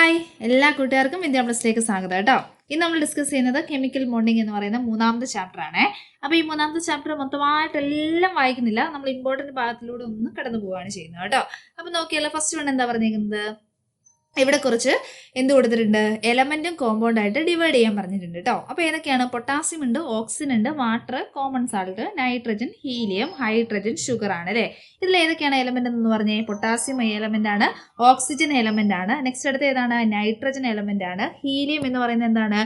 Hi എല്ലാ കൂട്ടുകാർക്കും India പ്ലസിലേക്ക് സ്വാഗതം കേട്ടോ. ഇന്ന് നമ്മൾ ഡിസ്കസ് ചെയ്യുന്നത് കെമിക്കൽ ബോണ്ടിങ് എന്ന് പറയുന്ന മൂന്നാമത്തെ ചാപ്റ്റർ ആണ്. അപ്പോൾ ഈ മൂന്നാമത്തെ ചാപ്റ്റർ മൊത്തമായിട്ട് എല്ലാം വായിക്കുന്നില്ല, നമ്മൾ ഇമ്പോർട്ടന്റ് ഭാഗത്തിലൂടെ ഒന്ന് കടന്നു പോവുകയാണ് ചെയ്യുന്നത് കേട്ടോ. അപ്പോൾ നോക്കിയാലോ, ഫസ്റ്റ് വൺ എന്താ പറഞ്ഞിരിക്കുന്നത്, ഇവിടെ കുറച്ച് എന്ത് കൊടുത്തിട്ടുണ്ട്, എലമെന്റും കോമ്പൗണ്ട് ആയിട്ട് ഡിവൈഡ് ചെയ്യാൻ പറഞ്ഞിട്ടുണ്ട് കേട്ടോ. അപ്പോൾ ഏതൊക്കെയാണ്, പൊട്ടാസ്യം ഉണ്ട്, ഓക്സിജൻ ഉണ്ട്, water, common salt, nitrogen, helium, hydrogen, sugar ആണ് അല്ലേ. ഇതിൽ ഏതൊക്കെയാണ് എലമെന്റ് എന്ന് പറഞ്ഞേ, പൊട്ടാസ്യം എലമെന്റ് ആണ്, ഓക്സിജൻ എലമെന്റ് ആണ്, നെക്സ്റ്റ് അടുത്ത് ഏതാണ്, നൈട്രജൻ എലമെന്റ് ആണ്, ഹീലിയം എന്ന് പറയുന്നത് എന്താണ്,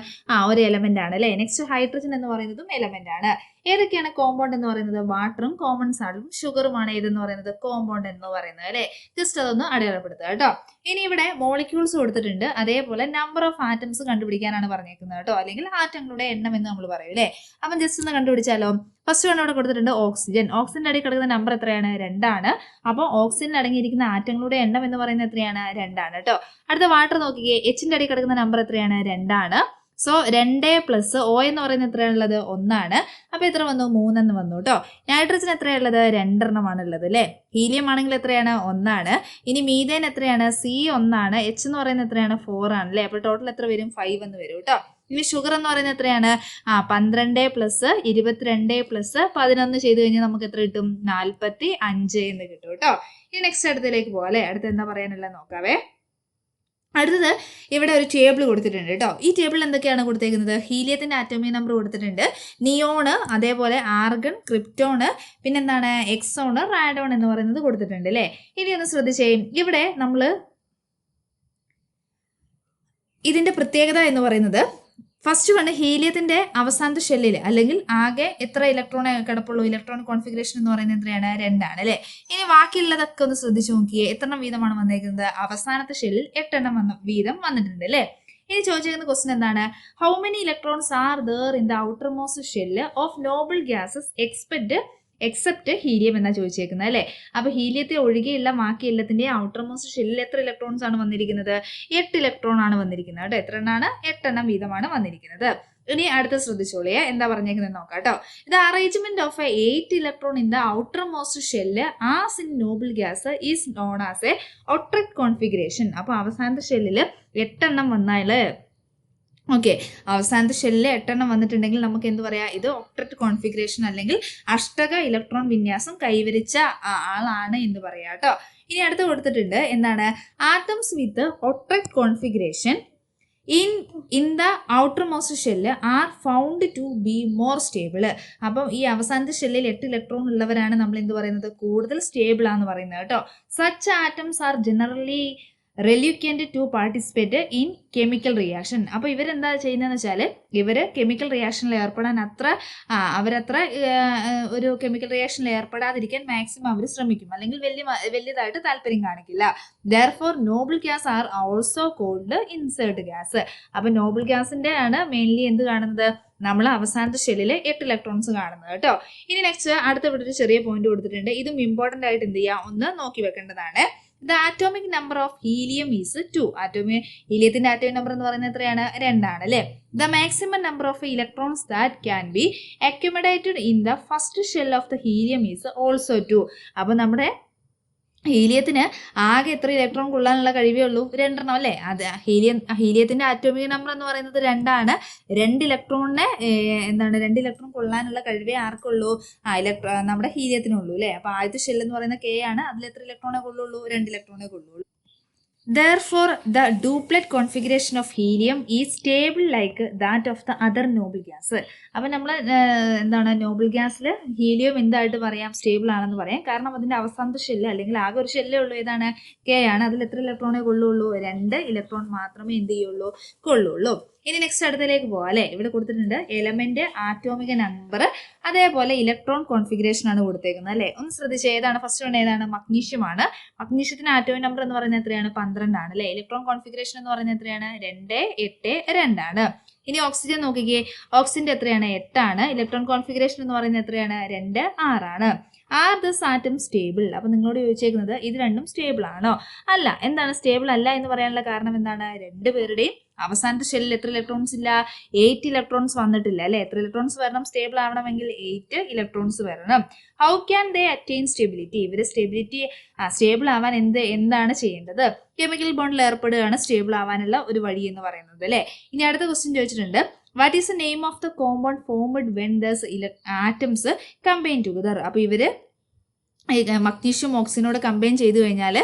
ഒരു എലമെന്റ് ആണ് അല്ലേ, നെക്സ്റ്റ് ഹൈഡ്രജൻ എന്ന് പറയുന്നതും എലമെന്റ് ആണ്. ഏതൊക്കെയാണ് കോമ്പൗണ്ട് എന്ന് പറയുന്നത്, വാട്ടറും കോമൺ സാൾട്ടും ഷുഗറുമാണ് ഏതെന്ന് പറയുന്നത്, കോമ്പൗണ്ട് എന്ന് പറയുന്നത് അല്ലേ. ജസ്റ്റ് അതൊന്ന് അടയാളപ്പെടുത്തുക കേട്ടോ. ഇനി ഇവിടെ മോളിക്യൂൾസ് കൊടുത്തിട്ടുണ്ട്, അതേപോലെ നമ്പർ ഓഫ് ആറ്റംസ് കണ്ടുപിടിക്കാനാണ് പറഞ്ഞേക്കുന്നത് കേട്ടോ, അല്ലെങ്കിൽ ആറ്റങ്ങളുടെ എണ്ണം എന്ന് നമ്മൾ പറയും അല്ലേ. അപ്പം ജസ്റ്റ് ഒന്ന് കണ്ടുപിടിച്ചാലോ. ഫസ്റ്റ് വൺ ഇവിടെ കൊടുത്തിട്ടുണ്ട് ഓക്സിജൻ. ഓക്സിജന്റെ അടി കിടക്കുന്ന നമ്പർ എത്രയാണ്, 2 ആണ്. അപ്പോൾ ഓക്സിജനിൽ അടങ്ങിയിരിക്കുന്ന ആറ്റങ്ങളുടെ എണ്ണം എന്ന് പറയുന്നത് എത്രയാണ്, 2 ആണ് കേട്ടോ. അടുത്ത വാട്ടർ നോക്കിക്കേ, എച്ചിന്റെ അടി കിടക്കുന്ന നമ്പർ എത്രയാണ്, 2 ആണ്. സോ 2 പ്ലസ് O എന്ന് പറയുന്നത് എത്രയാണുള്ളത്, 1 ആണ്. അപ്പൊ എത്ര വന്നു, 3 എന്ന് വന്നു കേട്ടോ. നൈട്രജൻ എത്രയുള്ളത്, 2 എണ്ണമാണ് ഉള്ളത് അല്ലെ. ഹീലിയം ആണെങ്കിൽ എത്രയാണ്, 1 ആണ്. ഇനി മീഥേൻ എത്രയാണ്, C 1 ആണ്. H എന്ന് പറയുന്നത് എത്രയാണ്, 4 ആണ് അല്ലെ. അപ്പോൾ ടോട്ടൽ എത്ര വരും, 5 എന്ന് വരും കേട്ടോ. ഇനി ഷുഗർ എന്ന് പറയുന്നത് എത്രയാണ്, 12 പ്ലസ് 22 പ്ലസ് 11 ചെയ്ത് കഴിഞ്ഞാൽ നമുക്ക് എത്ര കിട്ടും, 45 എന്ന് കിട്ടും കേട്ടോ. ഇനി നെക്സ്റ്റ് അടുത്തിലേക്ക് പോകാം അല്ലെ. അടുത്ത് എന്താ പറയാനുള്ളത് നോക്കാവേ. അടുത്തത് ഇവിടെ ഒരു ടേബിൾ കൊടുത്തിട്ടുണ്ട് കേട്ടോ. ഈ ടേബിളിൽ എന്തൊക്കെയാണ് കൊടുത്തേക്കുന്നത്, ഹീലിയത്തിന്റെ ആറ്റോമിക് നമ്പർ കൊടുത്തിട്ടുണ്ട്, നിയോണ്, അതേപോലെ ആർഗൺ, ക്രിപ്റ്റോണ്, പിന്നെന്താണ് എക്സോണ്, റാഡോൺ എന്ന് പറയുന്നത് കൊടുത്തിട്ടുണ്ട് അല്ലേ. ഇനി ഒന്ന് ശ്രദ്ധിച്ചേ, ഇവിടെ നമ്മൾ ഇതിന്റെ പ്രത്യേകത എന്ന് പറയുന്നത്, ഫസ്റ്റ് വണ് ഹീലിയത്തിന്റെ അവസാനത്തെ ഷെല്ലിൽ അല്ലെങ്കിൽ ആകെ എത്ര ഇലക്ട്രോൺ കിടപ്പുള്ളൂ, ഇലക്ട്രോൺ കോൺഫിഗറേഷൻ എന്ന് പറയുന്നത് എത്രയാണ്, 2 ആണ് അല്ലെ. ഇനി ബാക്കിയുള്ളതൊക്കെ ഒന്ന് ശ്രദ്ധിച്ചു നോക്കിയേ, എത്രണ്ണം വീതമാണ് വന്നേക്കുന്നത്, അവസാനത്തെ ഷെല്ലിൽ 8 എണ്ണം വീതം വന്നിട്ടുണ്ട് അല്ലെ. ഇനി ചോദിച്ചിരിക്കുന്ന ക്വസ്റ്റൻ എന്താണ്, how many electrons are there in the outer most shell of Noble gases except helium എന്നാ ചോദിച്ചേക്കുന്നത് അല്ലെ. അപ്പൊ ഹീലിയത്തെ ഒഴികെയുള്ള ബാക്കി എല്ലാത്തിന്റെ ഔട്ടർ മോസ്റ്റ് ഷെല്ലിൽ എത്ര ഇലക്ട്രോൺസ് ആണ് വന്നിരിക്കുന്നത്, 8 ഇലക്ട്രോൺ ആണ് വന്നിരിക്കുന്നത് കേട്ടോ. എത്ര എണ്ണമാണ്, 8 എണ്ണം വീതമാണ് വന്നിരിക്കുന്നത്. ഇനി അടുത്ത ശ്രദ്ധിച്ചോളിയെ, എന്താ പറഞ്ഞേക്കുന്നത് നോക്കാം കേട്ടോ. The arrangement of 8 electron in the outer most shell as in noble gas is known as A octet configuration. അപ്പൊ അവസാനത്തെ ഷെല്ലിൽ 8 എണ്ണം വന്നാല്, ഓക്കെ, അവസാനത്തെ ഷെല്ലിൽ 8 എണ്ണം വന്നിട്ടുണ്ടെങ്കിൽ നമുക്ക് എന്ത് പറയാം, ഇത് ഒക്ടറ്റ് കോൺഫിഗറേഷൻ അല്ലെങ്കിൽ അഷ്ടക ഇലക്ട്രോൺ വിന്യാസം കൈവരിച്ച ആളാണ് എന്ന് പറയാം കേട്ടോ. ഇനി അടുത്ത് കൊടുത്തിട്ടുണ്ട് എന്താണ്, atoms with octet configuration in the outer most shell are found to be more stable. അപ്പം ഈ അവസാനത്തെ ഷെല്ലിൽ 8 ഇലക്ട്രോൺ ഉള്ളവരാണ് നമ്മൾ എന്ത് പറയുന്നത്, കൂടുതൽ സ്റ്റേബിൾ ആണെന്ന് പറയുന്നത് കേട്ടോ. Such atoms are generally reluctant to participate in chemical reaction. അപ്പോൾ ഇവരെന്താ ചെയ്യുന്നതെന്ന് വെച്ചാൽ, ഇവർ കെമിക്കൽ റിയാക്ഷനിൽ ഏർപ്പെടാൻ അവരത്ര ഒരു കെമിക്കൽ റിയാക്ഷനിൽ ഏർപ്പെടാതിരിക്കാൻ മാക്സിമം അവർ ശ്രമിക്കും, അല്ലെങ്കിൽ വലിയതായിട്ട് താല്പര്യം കാണിക്കില്ല. Therefore noble gas are also called inert gas. അപ്പം നോബിൾ ഗ്യാസിന്റെ ആണ് മെയിൻലി എന്ത് കാണുന്നത്, നമ്മൾ അവസാനത്തെ ഷെല്ലിൽ 8 ഇലക്ട്രോൺസ് കാണുന്നത് കേട്ടോ. ഇനി നെക്സ്റ്റ് അടുത്ത ഇവിടെ ഒരു ചെറിയ പോയിന്റ് കൊടുത്തിട്ടുണ്ട്, ഇതും ഇമ്പോർട്ടന്റ് ആയിട്ട് എന്ത് ചെയ്യാം, ഒന്ന് നോക്കി വെക്കേണ്ടതാണ്. The atomic number of helium is 2. ഹീലിയത്തിന്റെ ആറ്റോമിക് നമ്പർ എന്ന് പറയുന്നത് എത്രയാണ്, 2 ആണ് അല്ലെ. The maximum number of electrons that can be accumulated in the first shell of the helium is also 2. അപ്പൊ നമ്മുടെ ഹീലിയത്തിന് ആകെ എത്ര ഇലക്ട്രോൺ കൊള്ളാനുള്ള കഴിവേ ഉള്ളൂ, 2 എണ്ണം അല്ലേ. അത് ഹീലിയത്തിന്റെ ആറ്റോമിക് നമ്പർ എന്ന് പറയുന്നത് 2 ആണ്. 2 ഇലക്ട്രോണിനെ 2 ഇലക്ട്രോൺ കൊള്ളാനുള്ള കഴിവേ ആർക്കുള്ളൂ, നമ്മുടെ ഹീലിയത്തിനുള്ളൂ അല്ലേ. അപ്പൊ ആദ്യത്തെ ഷെൽ എന്ന് പറയുന്നത് K ആണ്, അതിൽ എത്ര ഇലക്ട്രോണേ കൊള്ളുള്ളൂ, 2 ഇലക്ട്രോണേ കൊള്ളുള്ളൂ. Therefore, the duplet configuration of helium is stable like that of the other noble gas. അപ്പം നമ്മൾ നോബിൾ ഗ്യാസിൽ ഹീലിയം എന്തായിട്ട് പറയാം, സ്റ്റേബിൾ ആണെന്ന് പറയാം. കാരണം അതിന്റെ അവസാനത്തെ ഷെല്ല് അല്ലെങ്കിൽ ആകെ ഒരു ഷെല്ലേ ഉള്ളൂ, ഏതാണ്, K ആണ്. അതിൽ എത്ര ഇലക്ട്രോണേ കൊള്ളുള്ളൂ, 2 ഇലക്ട്രോൺ മാത്രമേ എന്ത് ചെയ്യുള്ളൂ, കൊള്ളുള്ളൂ. ഇനി നെക്സ്റ്റ് അടുത്തേക്ക് പോകാം അല്ലെ. ഇവിടെ കൊടുത്തിട്ടുണ്ട് എലമെന്റ്, ആറ്റോമിക നമ്പർ, അതേപോലെ ഇലക്ട്രോൺ കോൺഫിഗറേഷൻ ആണ് കൊടുത്തേക്കുന്നത് അല്ലെ. ഒന്ന് ശ്രദ്ധിച്ച്, ഏതാണ് ഫസ്റ്റ് വൺ, ഏതാണ്, മഗ്നീഷ്യം ആണ്. മഗ്നീഷ്യത്തിന് ആറ്റോമിക് നമ്പർ എന്ന് പറയുന്നത് എത്രയാണ്, 12 ആണ് അല്ലെ. ഇലക്ട്രോൺ കോൺഫിഗറേഷൻ എന്ന് പറയുന്നത് എത്രയാണ്, 2, 8, 2 ആണ്. ഇനി ഓക്സിജൻ നോക്കിക്കേ, ഓക്സിജന്റെ എത്രയാണ്, 8 ആണ്. ഇലക്ട്രോൺ കോൺഫിഗറേഷൻ എന്ന് പറയുന്നത് എത്രയാണ്, 2, 6 ആണ്. Are this atom stable? അപ്പൊ നിങ്ങളോട് ചോദിച്ചേക്കുന്നത് ഇത് രണ്ടും സ്റ്റേബിൾ ആണോ? അല്ല. എന്താണ് സ്റ്റേബിൾ അല്ല എന്ന് പറയാനുള്ള കാരണം എന്താണ്, രണ്ടുപേരുടെയും അവസാനത്തെ ഷെല്ലിൽ എത്ര ഇലക്ട്രോൺസ് ഇല്ല? 8 ഇലക്ട്രോൺസ് വന്നിട്ടില്ല അല്ലെ. എത്ര ഇലക്ട്രോൺസ് വരണം? സ്റ്റേബിൾ ആവണമെങ്കിൽ 8 ഇലക്ട്രോൺസ് വരണം. How can they attain stability? ഇവര് സ്റ്റേബിൾ ആവാൻ എന്താണ് ചെയ്യേണ്ടത്? കെമിക്കൽ ബോണ്ടിൽ ഏർപ്പെടുകയാണ് സ്റ്റേബിൾ ആവാനുള്ള ഒരു വഴി എന്ന് പറയുന്നത് അല്ലെ. ഇനി അടുത്ത ക്വസ്റ്റ്യൻ ചോദിച്ചിട്ടുണ്ട്, what is the name of the compound formed when these atoms combine together? അപ്പൊ ഇവര് മഗ്നീഷ്യം ഓക്സിജനോട് കമ്പൈൻ ചെയ്തു കഴിഞ്ഞാൽ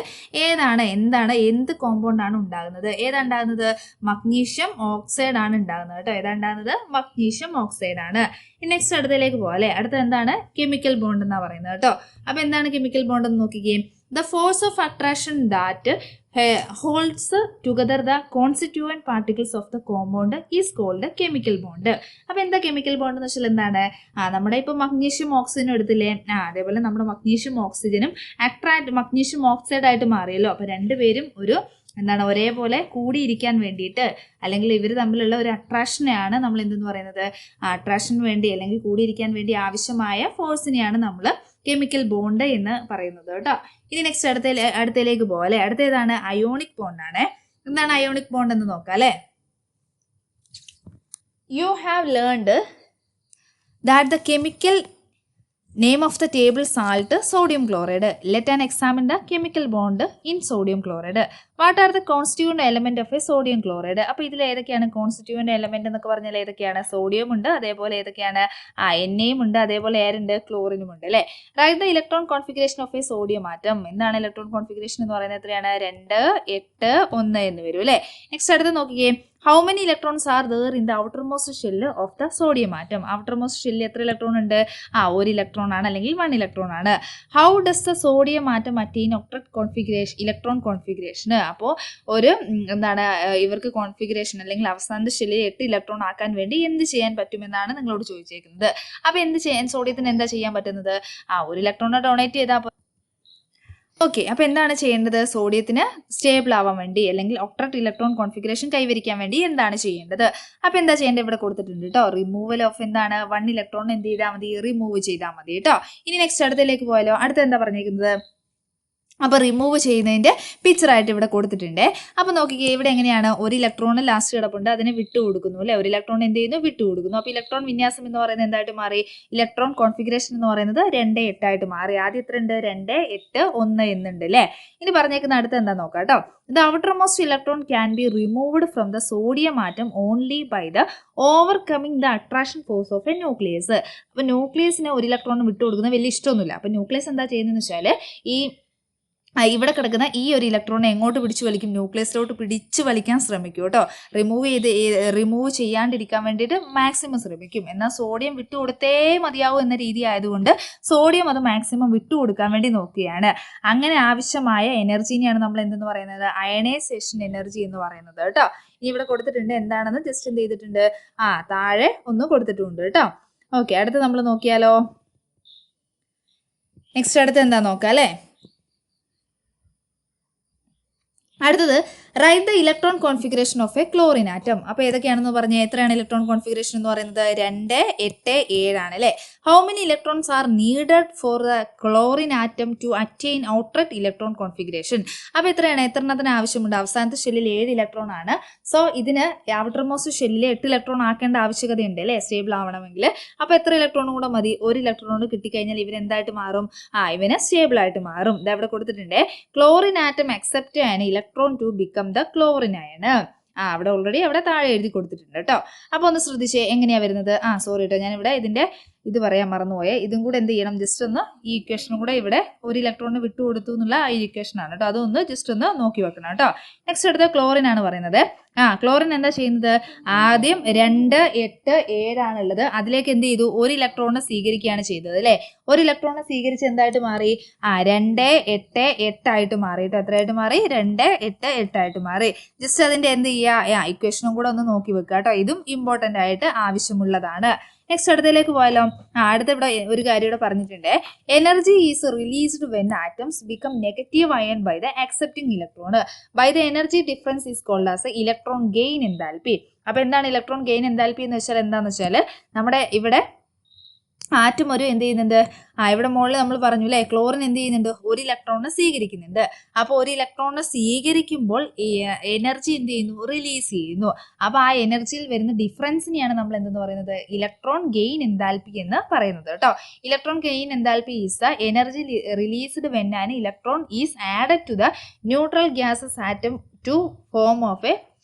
എന്ത് കോമ്പൗണ്ട് ആണ് ഉണ്ടാകുന്നത്? ഏതാണ്ടാകുന്നത്? മഗ്നീഷ്യം ഓക്സൈഡ് ആണ് ഉണ്ടാകുന്നത് കേട്ടോ. ഏതാണ്ടാകുന്നത്? മഗ്നീഷ്യം ഓക്സൈഡ് ആണ്. നെക്സ്റ്റ് അടുത്തതിലേക്ക് പോകാം അല്ലെ. അടുത്ത എന്താണ്? കെമിക്കൽ ബോണ്ട് എന്നാ പറയുന്നത് കേട്ടോ. അപ്പൊ എന്താണ് കെമിക്കൽ ബോണ്ട് എന്ന് നോക്കിക്കേ. The force of attraction that holds together the constituent particles of the compound is called chemical bond. അപ്പൊ എന്താ കെമിക്കൽ ബോണ്ട് എന്ന് വെച്ചാൽ എന്താണ്? നമ്മുടെ ഇപ്പൊ മഗ്നീഷ്യം ഓക്സിജനും എടുത്തില്ലേ, അതേപോലെ നമ്മുടെ മഗ്നീഷ്യം ഓക്സിജനും മഗ്നീഷ്യം ഓക്സൈഡ് ആയിട്ട് മാറിയല്ലോ. അപ്പൊ രണ്ടുപേരും ഒരേപോലെ കൂടിയിരിക്കാൻ വേണ്ടിയിട്ട്, അല്ലെങ്കിൽ ഇവർ തമ്മിലുള്ള ഒരു അട്രാക്ഷനെയാണ് നമ്മൾ എന്തെന്ന് പറയുന്നത്? അട്രാക്ഷന് വേണ്ടി അല്ലെങ്കിൽ കൂടിയിരിക്കാൻ വേണ്ടി ആവശ്യമായ ഫോഴ്സിനെയാണ് നമ്മൾ കെമിക്കൽ ബോണ്ട് എന്ന് പറയുന്നത് കേട്ടോ. ഇനി നെക്സ്റ്റ് അടുത്തയിലേക്ക് പോകാം അല്ലെ. അടുത്തേതാണ്? അയോണിക് ബോണ്ട് ആണ്. എന്താണ് അയോണിക് ബോണ്ട് എന്ന് നോക്കാം അല്ലെ. You have learned that the chemical name of the table salt sodium chloride. Let us examine the chemical bond in sodium chloride. What are the constituent element of a sodium chloride? അപ്പോൾ ഇതിൽ ഏതൊക്കെയാണ് constituent element എന്നൊക്കെ പറഞ്ഞാൽ ഏതൊക്കെയാണ്? Sodium ഉണ്ട്, അതേപോലെ ഏതൊക്കെയാണ്? എണ്ണയും ഉണ്ട്, അതേപോലെ ഏറുണ്ട്, ക്ലോറിനും ഉണ്ട് അല്ലേ. Right the electron configuration of A sodium atom. എന്താണ് ഇലക്ട്രോൺ കോൺഫിഗറേഷൻ എന്ന് പറയുന്നത്? എത്രയാണ്? 2, 8, 1 എന്ന് വരും അല്ലേ. നെക്സ്റ്റ് അടുത്ത് നോക്കിക്കേ. How many electrons are there in the outermost shell of the sodium atom? outermost shell എത്ര ഇലക്ട്രോൺ ഉണ്ട്? 1 ഇലക്ട്രോൺ ആണ്, അല്ലെങ്കിൽ 1 ഇലക്ട്രോൺ ആണ്. How does the sodium atom attain octet configuration? Electron configuration. അപ്പോൾ ഒരു ഇവർക്ക് കോൺഫിഗറേഷൻ അല്ലെങ്കിൽ അവസാനത്തെ ഷെല്ലിൽ 8 ഇലക്ട്രോൺ ആക്കാൻ വേണ്ടി എന്ത് ചെയ്യാൻ പറ്റുമെന്നാണ് നിങ്ങളോട് ചോദിച്ചേക്കുന്നത്. അപ്പൊ സോഡിയത്തിന് എന്താ ചെയ്യാൻ പറ്റുന്നത്? 1 ഇലക്ട്രോണെ ഡൊണേറ്റ് ചെയ്താൽ ഓക്കെ. അപ്പൊ എന്താണ് ചെയ്യേണ്ടത്? സോഡിയത്തിന് സ്റ്റേബിൾ ആവാൻ വേണ്ടി അല്ലെങ്കിൽ ഒക്ടറ്റ് ഇലക്ട്രോൺ കോൺഫിഗറേഷൻ കൈവരിക്കാൻ വേണ്ടി എന്താണ് ചെയ്യേണ്ടത്? അപ്പൊ എന്താ ചെയ്യേണ്ടത്? ഇവിടെ കൊടുത്തിട്ടുണ്ട് കേട്ടോ. റിമൂവൽ ഓഫ് 1 ഇലക്ട്രോൺ എന്ത് ചെയ്താൽ മതി? റിമൂവ് ചെയ്താൽ മതി കേട്ടോ. ഇനി നെക്സ്റ്റ് അടുത്തതിലേക്ക് പോയാലോ. അടുത്ത എന്താ പറഞ്ഞേക്കുന്നത്? അപ്പോൾ റിമൂവ് ചെയ്യുന്നതിന്റെ പിക്ചറായിട്ട് ഇവിടെ കൊടുത്തിട്ടുണ്ട്. അപ്പോൾ നോക്കിക്കേ, ഇവിടെ എങ്ങനെയാണ്? 1 ഇലക്ട്രോൺ ലാസ്റ്റ് കിടപ്പുണ്ട്, അതിനെ വിട്ടു കൊടുക്കുന്നു അല്ലെ. 1 ഇലക്ട്രോൺ എന്ത് ചെയ്യുന്നു? വിട്ടു കൊടുക്കുന്നു. അപ്പോൾ ഇലക്ട്രോൺ വിന്യാസം എന്ന് പറയുന്നത് എന്തായിട്ട് മാറി? ഇലക്ട്രോൺ കോൺഫിഗറേഷൻ എന്ന് പറയുന്നത് 2, 8 ആയിട്ട് മാറി. ആദ്യം എത്ര ഉണ്ട്? 2, 8, 1 എന്നുണ്ട് അല്ലേ. ഇനി പറഞ്ഞേക്കുന്ന അടുത്ത് എന്താ നോക്കാം കേട്ടോ. The outermost electron can be removed from the sodium atom only by the overcoming the attraction force of a nucleus. അപ്പോൾ ന്യൂക്ലിയസിന് 1 ഇലക്ട്രോൺ വിട്ടു കൊടുക്കുന്നത് വലിയ ഇഷ്ടമൊന്നുമില്ല. അപ്പോൾ ന്യൂക്ലിയസ് എന്താ ചെയ്യുന്നതെന്ന് വെച്ചാൽ ഇവിടെ കിടക്കുന്ന ഈ 1 ഇലക്ട്രോണെ എങ്ങോട്ട് പിടിച്ചു വലിക്കും? ന്യൂക്ലിയസിലോട്ട് പിടിച്ചു വലിക്കാൻ ശ്രമിക്കും കേട്ടോ. റിമൂവ് ചെയ്യാണ്ടിരിക്കാൻ വേണ്ടിയിട്ട് മാക്സിമം ശ്രമിക്കും. എന്നാൽ സോഡിയം വിട്ടുകൊടുത്തേ മതിയാവും എന്ന രീതി ആയതുകൊണ്ട് സോഡിയം അത് മാക്സിമം വിട്ടുകൊടുക്കാൻ വേണ്ടി നോക്കുകയാണ്. അങ്ങനെ ആവശ്യമായ എനർജീനെയാണ് നമ്മൾ എന്തെന്ന് പറയുന്നത്? അയണൈസേഷൻ എനർജി എന്ന് പറയുന്നത് കേട്ടോ. ഇനി ഇവിടെ കൊടുത്തിട്ടുണ്ട് എന്താണെന്ന് ജസ്റ്റ് എന്ത് ചെയ്തിട്ടുണ്ട്? താഴെ ഒന്ന് കൊടുത്തിട്ടുണ്ട് കേട്ടോ. ഓക്കെ, അടുത്ത് നമ്മൾ നോക്കിയാലോ. നെക്സ്റ്റ് അടുത്ത് എന്താ നോക്കാം അല്ലേ. അടുത്തത് right the electron configuration of A chlorine atom. അപ്പോൾ ഏതൊക്കെയാണെന്ന് പറഞ്ഞാൽ എത്രയാണ് ഇലക്ട്രോൺ കോൺഫിഗറേഷൻ എന്ന് പറയുന്നത്? 2, 8, 7 ആണ് അല്ലേ. How many electrons are needed for the chlorine atom to attain ഔട്ട്ലെറ്റ് ഇലക്ട്രോൺ കോൺഫിഗറേഷൻ? അപ്പോൾ എത്രണ്ണത്തിന് ആവശ്യമുണ്ട്? അവസാനത്തെ ഷെല്ലിൽ 7 ഇലക്ട്രോൺ ആണ്. സോ ഇതിന് ഔട്ടർമോസ്റ്റ് ഷെല്ലിൽ 8 ഇലക്ട്രോൺ ആക്കേണ്ട ആവശ്യകതയുണ്ട് അല്ലേ, സ്റ്റേബിൾ ആവണമെങ്കിൽ. അപ്പോൾ എത്ര ഇലക്ട്രോൺ കൂടെ മതി? 1 ഇലക്ട്രോൺ കിട്ടിക്കഴിഞ്ഞാൽ ഇവരെന്തായിട്ട് മാറും? ഇവന് സ്റ്റേബിൾ ആയിട്ട് മാറും. ഇത് അവിടെ കൊടുത്തിട്ടുണ്ട്. Chlorine atom accept an electron to become the chlorine ion. അവിടെ ഓൾറെഡി അവിടെ താഴെ എഴുതി കൊടുത്തിട്ടുണ്ട് കേട്ടോ. അപ്പോൾ ഒന്ന് ശ്രദ്ധിച്ചേ എങ്ങനെയാ വരുന്നത്. സോറി കേട്ടോ, ഞാനിവിടെ ഇതിന്റെ ഇത് പറയാൻ മറന്നുപോയെ. ഇതും കൂടെ എന്ത് ചെയ്യണം? ജസ്റ്റ് ഒന്ന് ഈ ഇക്വേഷനും കൂടെ ഇവിടെ 1 ഇലക്ട്രോണിന് വിട്ടുകൊടുത്തു എന്നുള്ള ഈ ഇക്വേഷൻ ആണ് കേട്ടോ. അതൊന്ന് ജസ്റ്റ് ഒന്ന് നോക്കി വെക്കണം കേട്ടോ. നെക്സ്റ്റ് അടുത്ത ക്ലോറിൻ ആണ് പറയുന്നത്. ക്ലോറിൻ എന്താ ചെയ്യുന്നത്? ആദ്യം 2, 8, 7 ആണുള്ളത്. അതിലേക്ക് എന്ത് ചെയ്തു? 1 ഇലക്ട്രോണിനെ സ്വീകരിക്കുകയാണ് ചെയ്തത് അല്ലേ. 1 ഇലക്ട്രോണിനെ സ്വീകരിച്ച് എന്തായിട്ട് മാറി? 2, 8, 8 ആയിട്ട് മാറി കേട്ടോ. എത്രയായിട്ട് മാറി? 2, 8, 8 ആയിട്ട് മാറി. ജസ്റ്റ് അതിന്റെ എന്ത് ചെയ്യുക? ഇക്വേഷനും കൂടെ ഒന്ന് നോക്കി വെക്കുക കേട്ടോ. ഇതും ഇമ്പോർട്ടന്റ് ആയിട്ട് ആവശ്യമുള്ളതാണ്. നെക്സ്റ്റ് അടുത്തതിലേക്ക് പോയാലോ. അടുത്ത ഇവിടെ ഒരു കാര്യം ഇവിടെ പറഞ്ഞിട്ടുണ്ട്. Energy is released when atoms become negative ion by the accepting electron by the energy difference is called as electron gain enthalpy. അപ്പൊ എന്താണ് ഇലക്ട്രോൺ ഗെയിൻ എൻതാൽപ്പി എന്ന് വെച്ചാൽ? എന്താന്ന് വെച്ചാൽ നമ്മുടെ ഇവിടെ ആറ്റം ഒരു എന്ത് ചെയ്യുന്നുണ്ട്, ഇവിടെ മുകളിൽ നമ്മൾ പറഞ്ഞു അല്ലേ, ക്ലോറിൻ എന്ത് ചെയ്യുന്നുണ്ട്, ഒരു ഇലക്ട്രോണിനെ സ്വീകരിക്കുന്നുണ്ട്. അപ്പോൾ ഒരു ഇലക്ട്രോണിനെ സ്വീകരിക്കുമ്പോൾ എനർജി എന്ത് ചെയ്യുന്നു, റിലീസ് ചെയ്യുന്നു. അപ്പോൾ ആ എനർജിയിൽ വരുന്ന ഡിഫറൻസിനെയാണ് നമ്മൾ എന്തെന്ന് പറയുന്നത്, ഇലക്ട്രോൺ ഗെയിൻ എൻതാൽപ്പി എന്ന് പറയുന്നത് കേട്ടോ. Electron gain enthalpy is the energy released when an electron is added to the neutral gaseous atom to form of a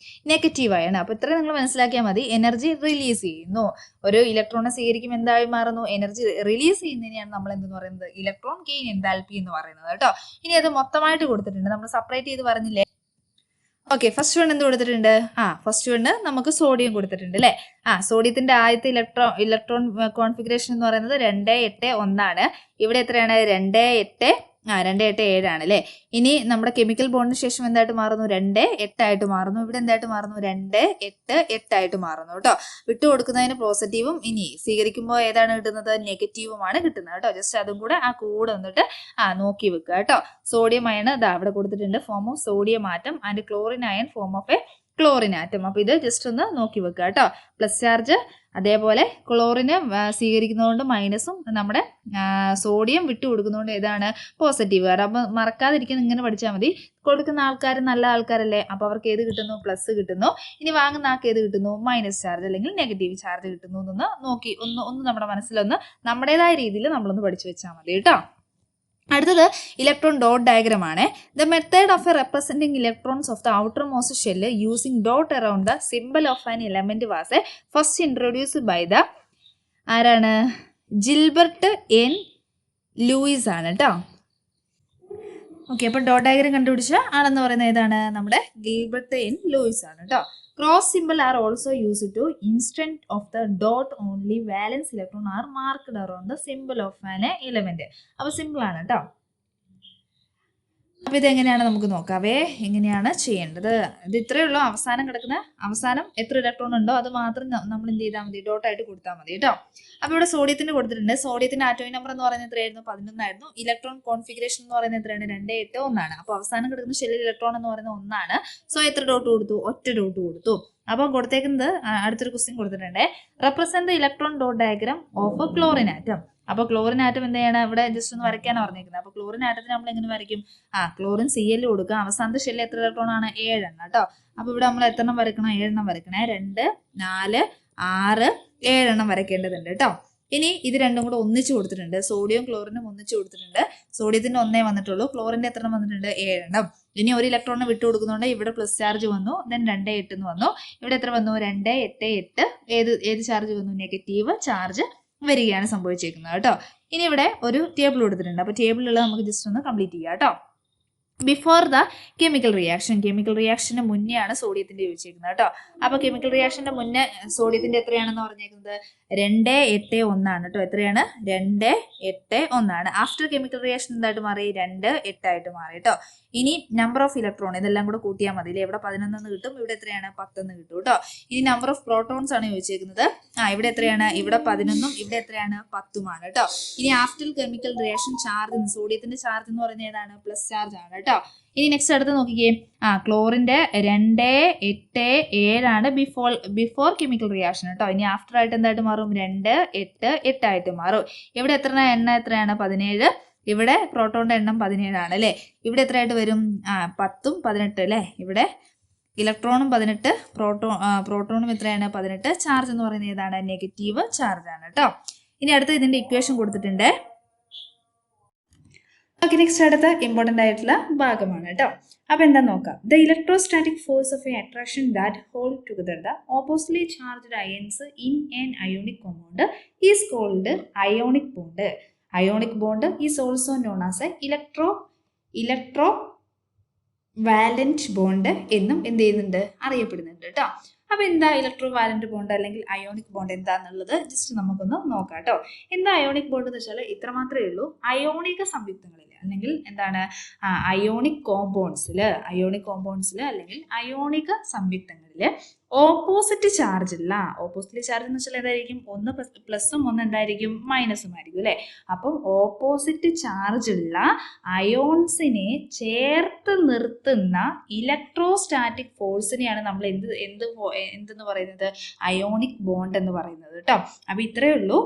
നെഗറ്റീവായാണ്. അപ്പോൾ ഇത്രയും നിങ്ങൾ മനസ്സിലാക്കിയാൽ മതി. എനർജി റിലീസ് ചെയ്യുന്നു, ഒരു ഇലക്ട്രോണെ സ്വീകരിക്കും എന്തായി മാറുന്നു, എനർജി റിലീസ് ചെയ്യുന്നതിനെയാണ് നമ്മൾ എന്തെന്ന് പറയുന്നത്, ഇലക്ട്രോൺ ഗെയിൻ എൻതാൽപ്പി എന്ന് പറയുന്നത് കേട്ടോ. ഇനി അത് മൊത്തമായിട്ട് കൊടുത്തിട്ടുണ്ട്, നമ്മൾ സെപ്പറേറ്റ് ചെയ്ത് പറഞ്ഞില്ലേ. ഓക്കെ, ഫസ്റ്റ് വൺ എന്ത് കൊടുത്തിട്ടുണ്ട്, ഫസ്റ്റ് വണ് നമുക്ക് സോഡിയം കൊടുത്തിട്ടുണ്ട് അല്ലേ. സോഡിയത്തിന്റെ ആദ്യത്തെ ഇലക്ട്രോൺ കോൺഫിഗറേഷൻ എന്ന് പറയുന്നത് 2, 8, 1 ഇവിടെ എത്രയാണ്, 2, 8, 2, 8, 7 അല്ലേ. ഇനി നമ്മുടെ കെമിക്കൽ ബോണ്ടിന് ശേഷം എന്തായിട്ട് മാറുന്നു, 2, 8 ആയിട്ട് മാറുന്നു. ഇവിടെ എന്തായിട്ട് മാറുന്നു, 2, 8, 8 ആയിട്ട് മാറുന്നു കേട്ടോ. വിട്ടു കൊടുക്കുന്നതിന് പോസിറ്റീവും, ഇനി സ്വീകരിക്കുമ്പോൾ ഏതാണ് കിട്ടുന്നത്, നെഗറ്റീവുമാണ് കിട്ടുന്നത് കേട്ടോ. ജസ്റ്റ് അതും കൂടെ കൂടെ വന്നിട്ട് നോക്കി വെക്കുക കേട്ടോ. സോഡിയം അയൺ ഇവിടെ കൊടുത്തിട്ടുണ്ട്, form of sodium atom, and chlorine iron form of A chlorine atom. അപ്പോൾ ഇത് ജസ്റ്റ് ഒന്ന് നോക്കി വെക്കുക കേട്ടോ. പ്ലസ് ചാർജ്, അതേപോലെ ക്ലോറിന് സ്വീകരിക്കുന്നതുകൊണ്ട് മൈനസും, നമ്മുടെ സോഡിയം വിട്ടു കൊടുക്കുന്നതുകൊണ്ട് ഏതാണ് പോസിറ്റീവ്. അപ്പോൾ മറക്കാതിരിക്കാൻ ഇങ്ങനെ പഠിച്ചാൽ മതി. കൊടുക്കുന്ന ആൾക്കാർ നല്ല ആൾക്കാരല്ലേ, അപ്പോൾ അവർക്ക് ഏത് കിട്ടുന്നു, പ്ലസ് കിട്ടുന്നു. ഇനി വാങ്ങുന്ന ആൾക്ക് ഏത് കിട്ടുന്നു, മൈനസ് ചാർജ് അല്ലെങ്കിൽ നെഗറ്റീവ് ചാർജ് കിട്ടുന്നു എന്നൊന്ന് നോക്കി ഒന്ന് നമ്മുടെ മനസ്സിലൊന്ന് നമ്മുടേതായ രീതിയിൽ നമ്മളൊന്ന് പഠിച്ചു വെച്ചാൽ മതി കേട്ടോ. അടുത്തത് ഇലക്ട്രോൺ ഡോട്ട് ഡയഗ്രം ആണ്. The method of a representing electrons of the outer most shell using dot around the symbol of an element was a first introduced by the ആരാണ്, ജിൽബർട്ട് എൻ ലൂയിസ് ആണ് കേട്ടോ. Okay, അപ്പോൾ dot diagram കണ്ടുപിടിച്ച ആളെന്ന് പറയുന്നത് ഏതാണ്, നമ്മുടെ Gilbert N Luis ആണ് കേട്ടോ. Cross symbol are also used to instead of the dot only valence electron are marked around the symbol of an element. അപ്പോൾ സിമ്പിൾ ആണ് കേട്ടോ. അപ്പോൾ ഇതെങ്ങനെയാണ് നമുക്ക് നോക്കാവേ, എങ്ങനെയാണ് ചെയ്യേണ്ടത്. ഇത് ഇത്രയേ ഉള്ളൂ. അവസാനം എത്ര ഇലക്ട്രോൺ ഉണ്ടോ അത് മാത്രം നമ്മൾ എന്ത് ചെയ്താൽ മതി, ഡോട്ടായിട്ട് കൊടുത്താൽ മതി കേട്ടോ. അപ്പോൾ ഇവിടെ സോഡിയത്തിന് കൊടുത്തിട്ടുണ്ട്. സോഡിയത്തിന്റെ ആറ്റോമിക് നമ്പർ എന്ന് പറയുന്നത് എത്രയായിരുന്നു, 11 ആയിരുന്നു. ഇലക്ട്രോൺ കോൺഫിഗറേഷൻ എന്ന് പറയുന്നത് എത്രയാണ്, 2, 8, 1 അപ്പോൾ അവസാനം കിടക്കുന്ന ഷെല്ലിൽ ഇലക്ട്രോൺ എന്ന് പറയുന്നത് 1. സോ എത്ര ഡോട്ട് കൊടുത്തു, ഒറ്റ ഡോട്ട് കൊടുത്തു. അപ്പോൾ കൊടുത്തേക്കുന്നത് അടുത്തൊരു ക്വസ്റ്റ്യൻ കൊടുത്തിട്ടുണ്ട്, represent the electron dot diagram of chlorine atom. അപ്പോൾ ക്ലോറിൻ ആറ്റം എന്ത് ചെയ്യണം, ഇവിടെ ജസ്റ്റ് ഒന്ന് വരയ്ക്കാനാണ് പറഞ്ഞിരിക്കുന്നത്. അപ്പോൾ ക്ലോറിൻ ആറ്റത്തിന് നമ്മൾ എങ്ങനെ വരയ്ക്കും, ക്ലോറിൻ Cl കൊടുക്കുക. അവസാനത്തെ ഷെല്ലിൽ എത്ര ഇലക്ട്രോൺ ആണ്, 7 കേട്ടോ. അപ്പോൾ ഇവിടെ നമ്മൾ എത്ര എണ്ണം വരയ്ക്കണം, 7 വരയ്ക്കണേ. 2, 4, 6, 7 വരയ്ക്കേണ്ടതുണ്ട് കേട്ടോ. ഇനി ഇത് രണ്ടും കൂടെ ഒന്നിച്ച് കൊടുത്തിട്ടുണ്ട്, സോഡിയം ക്ലോറിനും ഒന്നിച്ച് കൊടുത്തിട്ടുണ്ട്. സോഡിയത്തിന്റെ 1 വന്നിട്ടുള്ളൂ, ക്ലോറിന്റെ എത്ര വന്നിട്ടുണ്ട്, 7. ഇനി ഒരു ഇലക്ട്രോണിന് വിട്ടു കൊടുക്കുന്നുണ്ട്, ഇവിടെ പ്ലസ് ചാർജ് വന്നു, ദെൻ 2, 8 എന്ന് വന്നു. ഇവിടെ എത്ര വന്നു, 2, 8, 8. ഏത് ചാർജ് വന്നു, നെഗറ്റീവ് ചാർജ് വരികയാണ് സംഭവിച്ചേക്കുന്നത് കേട്ടോ. ഇനി ഇവിടെ ഒരു ടേബിൾ കൊടുത്തിട്ടുണ്ട്. അപ്പോൾ ടേബിളിലുള്ള നമുക്ക് ജസ്റ്റ് ഒന്ന് കംപ്ലീറ്റ് ചെയ്യാം കേട്ടോ. ബിഫോർ ദ കെമിക്കൽ റിയാക്ഷന് മുന്നേ ആണ് സോഡിയത്തിന്റെ ചോദിച്ചേക്കുന്നത് കേട്ടോ. അപ്പോൾ കെമിക്കൽ റിയാക്ഷന്റെ മുന്നേ സോഡിയത്തിന്റെ എത്രയാണെന്ന് പറഞ്ഞേക്കുന്നത്, 2, 8, 1 കേട്ടോ. എത്രയാണ്, 2, 8, 1. ആഫ്റ്റർ കെമിക്കൽ റിയാക്ഷൻ എന്തായിട്ട് മാറി, 2, 8 ആയിട്ട് മാറി കേട്ടോ. ഇനി നമ്പർ ഓഫ് ഇലക്ട്രോൺ ഇതെല്ലാം കൂടെ കൂട്ടിയാൽ മതി. ഇവിടെ 11 കിട്ടും, ഇവിടെ എത്രയാണ്, 10 കിട്ടും കേട്ടോ. ഇനി നമ്പർ ഓഫ് പ്രോട്ടോൺസ് ആണ് ചോദിച്ചേക്കുന്നത്. ഇവിടെ എത്രയാണ്, ഇവിടെ 11, ഇവിടെ എത്രയാണ്, 10 കേട്ടോ. ഇനി ആഫ്റ്റർ കെമിക്കൽ റിയാക്ഷൻ ചാർജ്, സോഡിയത്തിന്റെ ചാർജ് എന്ന് പറയുന്നത് ഏതാണ്, പ്ലസ് ചാർജ് ആണ് കേട്ടോ. ഇനി നെക്സ്റ്റ് അടുത്ത് നോക്കിക്കേ, ക്ലോറിന്റെ 2, 8, 7 ബിഫോർ കെമിക്കൽ റിയാക്ഷൻ കേട്ടോ. ഇനി ആഫ്റ്റർ ആയിട്ട് എന്തായിട്ട് മാറും, 2, 8, 8 ആയിട്ട് മാറും. ഇവിടെ എത്രയാണ്, 17. ഇവിടെ പ്രോട്ടോണിന്റെ എണ്ണം 17 ആണ് അല്ലേ. ഇവിടെ എത്രയായിട്ട് വരും, 10ഉം 18 അല്ലേ. ഇവിടെ ഇലക്ട്രോണും 18, പ്രോട്ടോണും എത്രയാണ്, 18. ചാർജ് എന്ന് പറയുന്നത് ഏതാണ്, നെഗറ്റീവ് ചാർജ് ആണ് കേട്ടോ. ഇനി അടുത്ത ഇതിന്റെ ഇക്വേഷൻ കൊടുത്തിട്ടുണ്ട്. ഓക്കെ, നെക്സ്റ്റ് അടുത്ത ഇമ്പോർട്ടൻ്റ് ആയിട്ടുള്ള ഭാഗമാണ് കേട്ടോ. അപ്പോൾ എന്താ നോക്കാം. The electrostatic force of a attraction that hold together the oppositely charged ions in an ionic compound is called ionic bond. Ionic bond is also known as a electro valent bond എന്നും എന്ത് ചെയ്യുന്നുണ്ട്, അറിയപ്പെടുന്നുണ്ട് കേട്ടോ. അപ്പോൾ എന്താ electro valent bond അല്ലെങ്കിൽ ionic bond എന്താന്നുള്ളത് just നമുക്കൊന്ന് നോക്കാം കേട്ടോ. എന്താ അയോണിക് ബോണ്ട് എന്ന് വെച്ചാൽ ഇത്ര മാത്രമേ ഉള്ളൂ. അയോണിക സംയുക്തങ്ങളിൽ അല്ലെങ്കിൽ എന്താണ്, അയോണിക് കോമ്പൗണ്ട്സിൽ അല്ലെങ്കിൽ അയോണിക സംയുക്തങ്ങളിൽ ഓപ്പോസിറ്റ് ചാർജ് ഉള്ള ഓപ്പോസിറ്റ് ചാർജ് എന്ന് വെച്ചാൽ ഏതായിരിക്കും ഒന്ന് പ്ലസും ഒന്ന് എന്തായിരിക്കും മൈനസും ആയിരിക്കും അല്ലേ. അപ്പം ഓപ്പോസിറ്റ് ചാർജ് ഉള്ള അയോൺസിനെ ചേർത്ത് നിർത്തുന്ന ഇലക്ട്രോസ്റ്റാറ്റിക് ഫോഴ്സിനെയാണ് നമ്മൾ എന്തെന്ന് പറയുന്നത് അയോണിക് ബോണ്ട് എന്ന് പറയുന്നത് കേട്ടോ. അപ്പം ഇത്രയേ ഉള്ളൂ.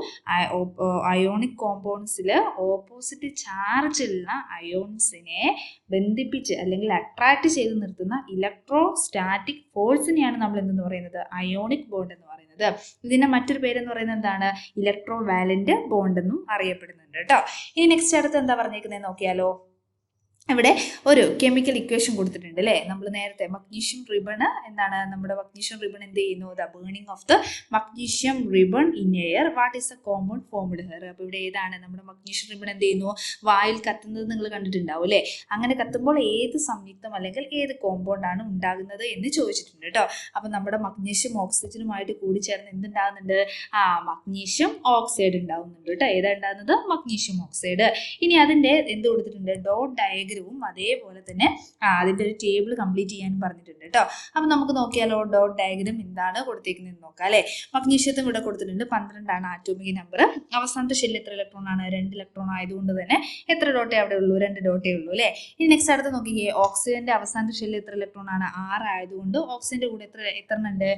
അയോണിക് കോമ്പൗണ്ട്സിൽ ഓപ്പോസിറ്റ് ചാർജ് ഉള്ള അയോൺസിനെ ബന്ധിപ്പിച്ച് അല്ലെങ്കിൽ അട്രാക്ട് ചെയ്ത് നിർത്തുന്ന ഇലക്ട്രോസ്റ്റാറ്റിക് ഫോഴ്സിനെയാണ് നമ്മൾ എന്തെന്ന് പറയുന്നത് അയോണിക് ബോണ്ട് എന്ന് പറയുന്നത്. ഇതിന്റെ മറ്റൊരു പേരെന്ന് പറയുന്നത് എന്താണ് ഇലക്ട്രോ വാലന്റ് ബോണ്ട് എന്നും അറിയപ്പെടുന്നുണ്ട് കേട്ടോ. ഇനി നെക്സ്റ്റ് അടുത്ത് എന്താ പറഞ്ഞേക്കുന്നത് നോക്കിയാലോ. ഇവിടെ ഒരു കെമിക്കൽ ഇക്വേഷൻ കൊടുത്തിട്ടുണ്ട് അല്ലേ. നമ്മൾ നേരത്തെ മഗ്നീഷ്യം റിബൺ എന്താണ് നമ്മുടെ മഗ്നീഷ്യം റിബൺ എന്ത് ചെയ്യുന്നു the burning of the magnesium ribbon in air what is A compound formed hair. അപ്പോൾ ഇവിടെ ഏതാണ് നമ്മുടെ മഗ്നീഷ്യം റിബൺ എന്ത് ചെയ്യുന്നു വായിൽ കത്തുന്നത് നിങ്ങൾ കണ്ടിട്ടുണ്ടാവും അല്ലേ. അങ്ങനെ കത്തുമ്പോൾ ഏത് സംയുക്തം അല്ലെങ്കിൽ ഏത് കോമ്പൗണ്ട് ആണ് ഉണ്ടാകുന്നത് എന്ന് ചോദിച്ചിട്ടുണ്ട് കേട്ടോ. അപ്പം നമ്മുടെ മഗ്നീഷ്യം ഓക്സിജനുമായിട്ട് കൂടിച്ചേർന്ന് എന്തുണ്ടാകുന്നുണ്ട് മഗ്നീഷ്യം ഓക്സൈഡ് ഉണ്ടാകുന്നുണ്ട് കേട്ടോ. ഏതാ ഉണ്ടാകുന്നത് മഗ്നീഷ്യം ഓക്സൈഡ്. ഇനി അതിൻ്റെ എന്ത് കൊടുത്തിട്ടുണ്ട് ഡോട്ട് ഡയഗ്രം അതേപോലെ തന്നെ അതിന്റെ ഒരു ടേബിൾ കംപ്ലീറ്റ് ചെയ്യാനും പറഞ്ഞിട്ടുണ്ട് കേട്ടോ. അപ്പൊ നമുക്ക് നോക്കിയാലോ ഡോട്ട് ഡയഗ്രം എന്താണ് കൊടുത്തേക്കുന്നത് നോക്കാം അല്ലെ. മഗ്നീഷ്യത്തും ഇവിടെ കൊടുത്തിട്ടുണ്ട് 12 ആണ് ആറ്റോമിക് നമ്പർ. അവസാനത്തെ ഷെല്ലിൽ എത്ര ഇലക്ട്രോൺ ആണ് 2 ഇലക്ട്രോൺ ആയതുകൊണ്ട് തന്നെ എത്ര ഡോട്ടേ അവിടെ ഉള്ളൂ 2 ഡോട്ടേ ഉള്ളൂ അല്ലെ. ഇനി നെക്സ്റ്റ് അടുത്ത് നോക്കിയേ ഓക്സിജന്റെ അവസാനത്തെ ഷെല്ലിൽ എത്ര ഇലക്ട്രോൺ ആണ് 6 ആയതുകൊണ്ട് ഓക്സിജന്റെ കൂടെ എത്ര ഉണ്ട്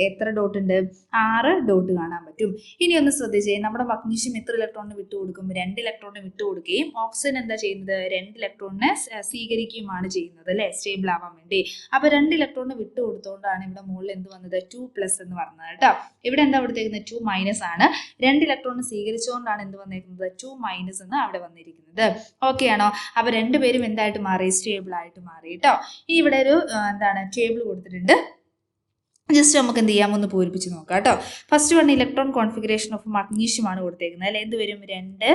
എത്ര ഡോട്ട് ഉണ്ട് 6 ഡോട്ട് കാണാൻ പറ്റും. ഇനി ഒന്ന് ശ്രദ്ധിച്ചേ നമ്മുടെ മഗ്നീഷ്യം എത്ര ഇലക്ട്രോണിന് വിട്ടുകൊടുക്കും 2 ഇലക്ട്രോണിന് വിട്ടുകൊടുക്കുകയും ഓക്സിജൻ എന്താ ചെയ്യുന്നത് 2 ഇലക്ട്രോണിനെ സ്വീകരിക്കുകയുമാണ് ചെയ്യുന്നത് അല്ലെ സ്റ്റേബിൾ ആവാൻ വേണ്ടി. അപ്പൊ 2 ഇലക്ട്രോണിന് വിട്ടുകൊടുത്തോണ്ടാണ് ഇവിടെ മുകളിൽ എന്ത് വന്നത് 2+ എന്ന് പറഞ്ഞത് കേട്ടോ. ഇവിടെ എന്താ കൊടുത്തേക്കുന്നത് 2- ആണ്. 2 ഇലക്ട്രോണിന് സ്വീകരിച്ചുകൊണ്ടാണ് എന്ത് വന്നേക്കുന്നത് 2- എന്ന് അവിടെ വന്നിരിക്കുന്നത്. ഓക്കെ ആണോ. അപ്പൊ രണ്ടുപേരും എന്തായിട്ട് മാറി സ്റ്റേബിൾ ആയിട്ട് മാറി കേട്ടോ. ഇനി ഇവിടെ ഒരു ടേബിൾ കൊടുത്തിട്ടുണ്ട്. ജസ്റ്റ് നമുക്ക് എന്ത് ചെയ്യാം ഒന്ന് പൂരിപ്പിച്ച് നോക്കാം കേട്ടോ. First one electron configuration of magnesium ആണ് കൊടുത്തേക്കുന്നത് അല്ലെ. എന്ത് വരും 2,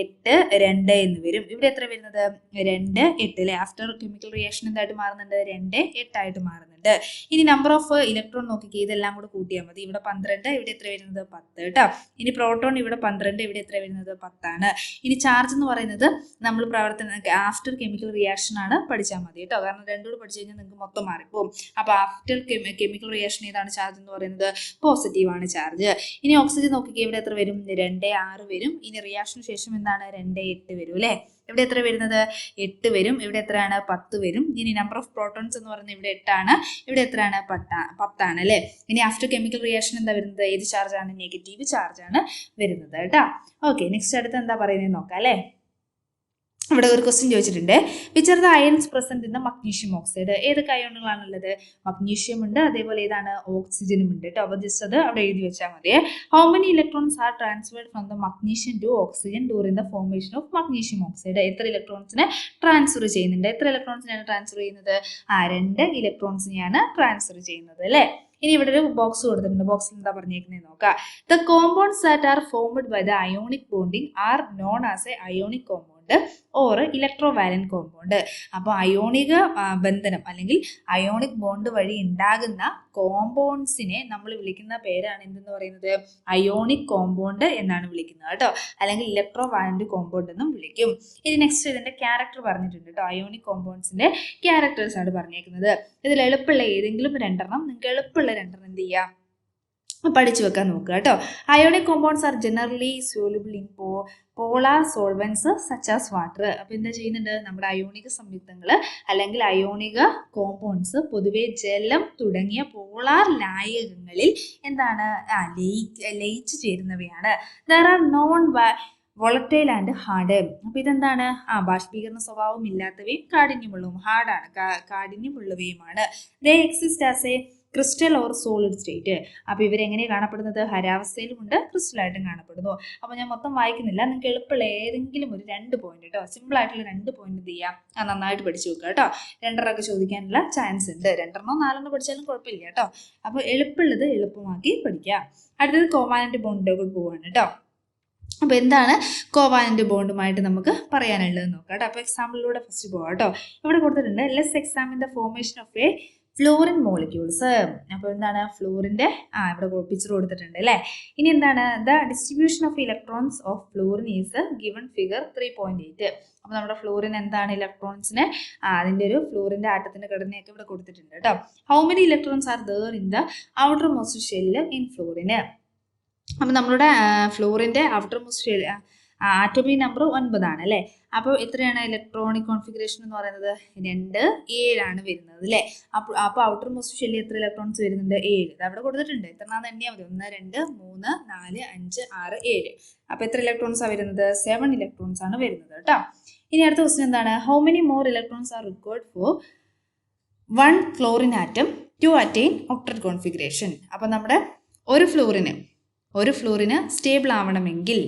8, 2 എന്ന് വരും. ഇവിടെ എത്ര വരുന്നത് 2, 8 അല്ലെ. ആഫ്റ്റർ കെമിക്കൽ റിയാക്ഷൻ എന്തായിട്ട് മാറുന്നുണ്ട് 2, 8 ആയിട്ട് മാറുന്നുണ്ട്. ഇനി നമ്പർ ഓഫ് ഇലക്ട്രോൺ നോക്കിക്കേ ഇതെല്ലാം കൂടെ കൂട്ടിയാൽ മതി. ഇവിടെ 12 ഇവിടെ എത്ര വരുന്നത് 10 കേട്ടോ. ഇനി പ്രോട്ടോൺ ഇവിടെ 12 ഇവിടെ എത്ര വരുന്നത് 10 ആണ്. ഇനി ചാർജ് എന്ന് പറയുന്നത് നമ്മൾ ആഫ്റ്റർ കെമിക്കൽ റിയാക്ഷൻ ആണ് പഠിച്ചാൽ മതി കേട്ടോ. കാരണം രണ്ടുകൂടെ പഠിച്ചു കഴിഞ്ഞാൽ നിങ്ങൾക്ക് മൊത്തം മാറിപ്പോകും. അപ്പൊ ആഫ്റ്റർ കെമിക്കൽ റിയാക്ഷൻ ഏതാണ് ചാർജ് എന്ന് പറയുന്നത് പോസിറ്റീവ് ആണ് ചാർജ്. ഇനി ഓക്സിജൻ നോക്കിക്കേ ഇവിടെ എത്ര വരും 2, 6 വരും. ഇനി റിയാക്ഷന് ശേഷം എന്താണ് 2, 8 വരും അല്ലെ. ഇവിടെ എത്ര വരുന്നത് 8 വരും. ഇവിടെ എത്രയാണ് 10 വരും. ഇനി നമ്പർ ഓഫ് പ്രോട്ടോൺസ് എന്ന് പറയുന്നത് ഇവിടെ 8 ആണ്. ഇവിടെ എത്രയാണ് 10 ആണ് അല്ലെ. ഇനി ആഫ്റ്റർ കെമിക്കൽ റിയാക്ഷൻ എന്താ വരുന്നത് ഏത് ചാർജ് ആണ് നെഗറ്റീവ് ചാർജ് ആണ് വരുന്നത് കേട്ടോ. ഓക്കെ നെക്സ്റ്റ് അടുത്ത് എന്താ പറയുന്നത് നോക്കാം അല്ലെ. ഇവിടെ ഒരു ക്വസ്റ്റ്യൻ ചോദിച്ചിട്ടുണ്ട് which are the ions present in the magnesium oxide. ഏതൊക്കെ അയോണുകളാണുള്ളത് മഗ്നീഷ്യം ഉണ്ട് അതേപോലെ ഏതാണ് ഓക്സിജനും ഉണ്ട് കേട്ടോ. അപ്പോൾ ജസ്റ്റ് അത് അവിടെ എഴുതി വെച്ചാൽ മതി. How many electrons are transferred from the magnesium to oxygen during the formation of magnesium oxide. എത്ര ഇലക്ട്രോൺസിനെ ട്രാൻസ്ഫർ ചെയ്യുന്നുണ്ട് എത്ര ഇലക്ട്രോൺസിനെയാണ് ട്രാൻസ്ഫർ ചെയ്യുന്നത് 2 ഇലക്ട്രോൺസിനെയാണ് ട്രാൻസ്ഫർ ചെയ്യുന്നത് അല്ലേ. ഇനി ഇവിടെ ഒരു ബോക്സ് കൊടുത്തിട്ടുണ്ട്. ബോക്സിൽ എന്താ പറഞ്ഞേക്കുന്നത് നോക്കാം. The compounds that are formed by the ionic bonding are known as a ionic compound or electrovalent compound. അപ്പോൾ അയോണിക ബന്ധനം അല്ലെങ്കിൽ അയോണിക് ബോണ്ട് വഴി ഉണ്ടാകുന്ന കോമ്പൗണ്ട്സിനെ നമ്മൾ വിളിക്കുന്ന പേരാണ് എന്തെന്ന് പറയുന്നത് അയോണിക് കോമ്പൗണ്ട് എന്നാണ് വിളിക്കുന്നത് കേട്ടോ. അല്ലെങ്കിൽ ഇലക്ട്രോവാലന്റ് കോമ്പൗണ്ട് എന്നും വിളിക്കും. ഇനി നെക്സ്റ്റ് ഇതിന്റെ ക്യാരക്ടർ പറഞ്ഞിട്ടുണ്ട് കേട്ടോ. അയോണിക് കോമ്പൗണ്ട്സിന്റെ ക്യാരക്ടേഴ്സ് ആണ് പറഞ്ഞേക്കുന്നത്. ഇതിൽ എളുപ്പമുള്ള ഏതെങ്കിലും 2 നിങ്ങൾക്ക് എളുപ്പമുള്ള 2 എന്ത് ചെയ്യാം പഠിച്ചു വെക്കാൻ നോക്കുക കേട്ടോ. Ionic compounds are generally soluble in polar solvents such as water. അപ്പോൾ എന്താ ചെയ്യുന്നുണ്ട് നമ്മുടെ അയോണിക സംയുക്തങ്ങൾ അല്ലെങ്കിൽ അയോണിക കോമ്പൗണ്ട്സ് പൊതുവെ ജലം തുടങ്ങിയ പോളാർ ലായകങ്ങളിൽ എന്താണ് ലയിച്ചു ചേരുന്നവയാണ്. There are non volatile and hard. അപ്പൊ ഇതെന്താണ് ബാഷ്പീകരണ സ്വഭാവം ഇല്ലാത്തവയും കാഠിന്യമുള്ളവയുമാണ്. They exist as a crystal or solid state. അപ്പോൾ ഇവരെങ്ങനെ കാണപ്പെടുന്നത് ഹരാവസ്ഥയിലും ഉണ്ട് ക്രിസ്റ്റലായിട്ടും കാണപ്പെടുന്നു. അപ്പോൾ ഞാൻ മൊത്തം വായിക്കുന്നില്ല. നിങ്ങൾക്ക് എളുപ്പമുള്ള ഏതെങ്കിലും ഒരു 2 പോയിന്റ് കേട്ടോ സിമ്പിൾ ആയിട്ടുള്ള 2 പോയിന്റ് എന്ത് ചെയ്യാം നന്നായിട്ട് പഠിച്ചു വെക്കുക കേട്ടോ. 2 ചോദിക്കാനുള്ള ചാൻസ് ഉണ്ട്. 2 4 പഠിച്ചാലും കുഴപ്പമില്ല കേട്ടോ. അപ്പോൾ എളുപ്പമുള്ളത് എളുപ്പമാക്കി പഠിക്കുക. അടുത്തത് കോവാലന്റ് ബോണ്ടിലേക്ക് പോവാണ് കേട്ടോ. അപ്പോൾ എന്താണ് കോവാലന്റ് ബോണ്ടുമായിട്ട് നമുക്ക് പറയാനുള്ളത് നോക്കാം കേട്ടോ. അപ്പോൾ എക്സാമ്പിളിലൂടെ ഫസ്റ്റ് പോകാം കേട്ടോ. ഇവിടെ കൊടുത്തിട്ടുണ്ട് let's examine the formation of A fluorine molecules. അപ്പോൾ എന്താണ് ഫ്ലൂറിൻ്റെ ഇവിടെ പിക്ചർ കൊടുത്തിട്ടുണ്ട് അല്ലേ. ഇനി എന്താണ് the distribution of electrons of fluorine is given figure 3.8. അപ്പോൾ നമ്മുടെ ഫ്ലൂറിൻ എന്താണ് ഇലക്ട്രോൺസിന് അതിൻ്റെ ഒരു ഫ്ലൂറിൻ്റെ ആറ്റത്തിൻ്റെ ഘടനയൊക്കെ ഇവിടെ കൊടുത്തിട്ടുണ്ട് കേട്ടോ. How many electrons are there in the outer most shell in ഫ്ലൂറിന്. അപ്പോൾ നമ്മളുടെ ഫ്ലൂറിൻ്റെ outer most shell atomic number 9 ആണ് അല്ലേ. അപ്പോൾ എത്രയാണ് ഇലക്ട്രോണിക് കോൺഫിഗറേഷൻ എന്ന് പറയുന്നത് 2 7 വരുന്നത് അല്ലേ. അപ്പോൾ ഔട്ടർ മോസ്റ്റ് ഷെല്ലിൽ എത്ര ഇലക്ട്രോൺസ് വരുന്നുണ്ട് 7. ഇത് അവിടെ കൊടുത്തിട്ടുണ്ട്. എത്രയാണെന്ന് എണ്ണിയാൽ മതി. 1 2 3 4 5 6 7. അപ്പോൾ എത്ര ഇലക്ട്രോൺസാണ് വരുന്നത് 7 ഇലക്ട്രോൺസ് ആണ് വരുന്നത് കേട്ടോ. ഇനി അടുത്ത ക്വസ്റ്റ്യൻ എന്താണ് how many more electrons are required for 1 fluorine atom to attain octet configuration. അപ്പോൾ നമ്മുടെ ഒരു ഫ്ലൂറിന് സ്റ്റേബിൾ ആവണമെങ്കിൽ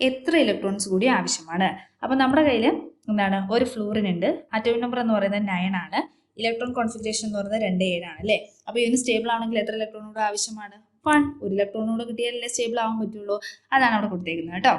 എത്ര ഇലക്ട്രോൺസ് കൂടി ആവശ്യമാണ്. അപ്പോൾ നമ്മുടെ കയ്യിൽ എന്താണ് ഒരു ഫ്ലൂറിൻ ഉണ്ട്. ആറ്റോമിക് നമ്പർ എന്ന് പറയുന്നത് 9 ആണ്. ഇലക്ട്രോൺ കോൺഫിഗറേഷൻ എന്ന് പറയുന്നത് 2 7 ആണ് അല്ലേ. അപ്പോൾ ഇതിന് സ്റ്റേബിൾ ആണെങ്കിൽ എത്ര ഇലക്ട്രോൺ കൂടെ ആവശ്യമാണ് 1. ഒരു ഇലക്ട്രോൺ കൂടെ കിട്ടിയാലല്ലേ സ്റ്റേബിൾ ആവാൻ പറ്റുള്ളൂ. അതാണ് അവിടെ കൊടുത്തേക്കുന്നത് കേട്ടോ.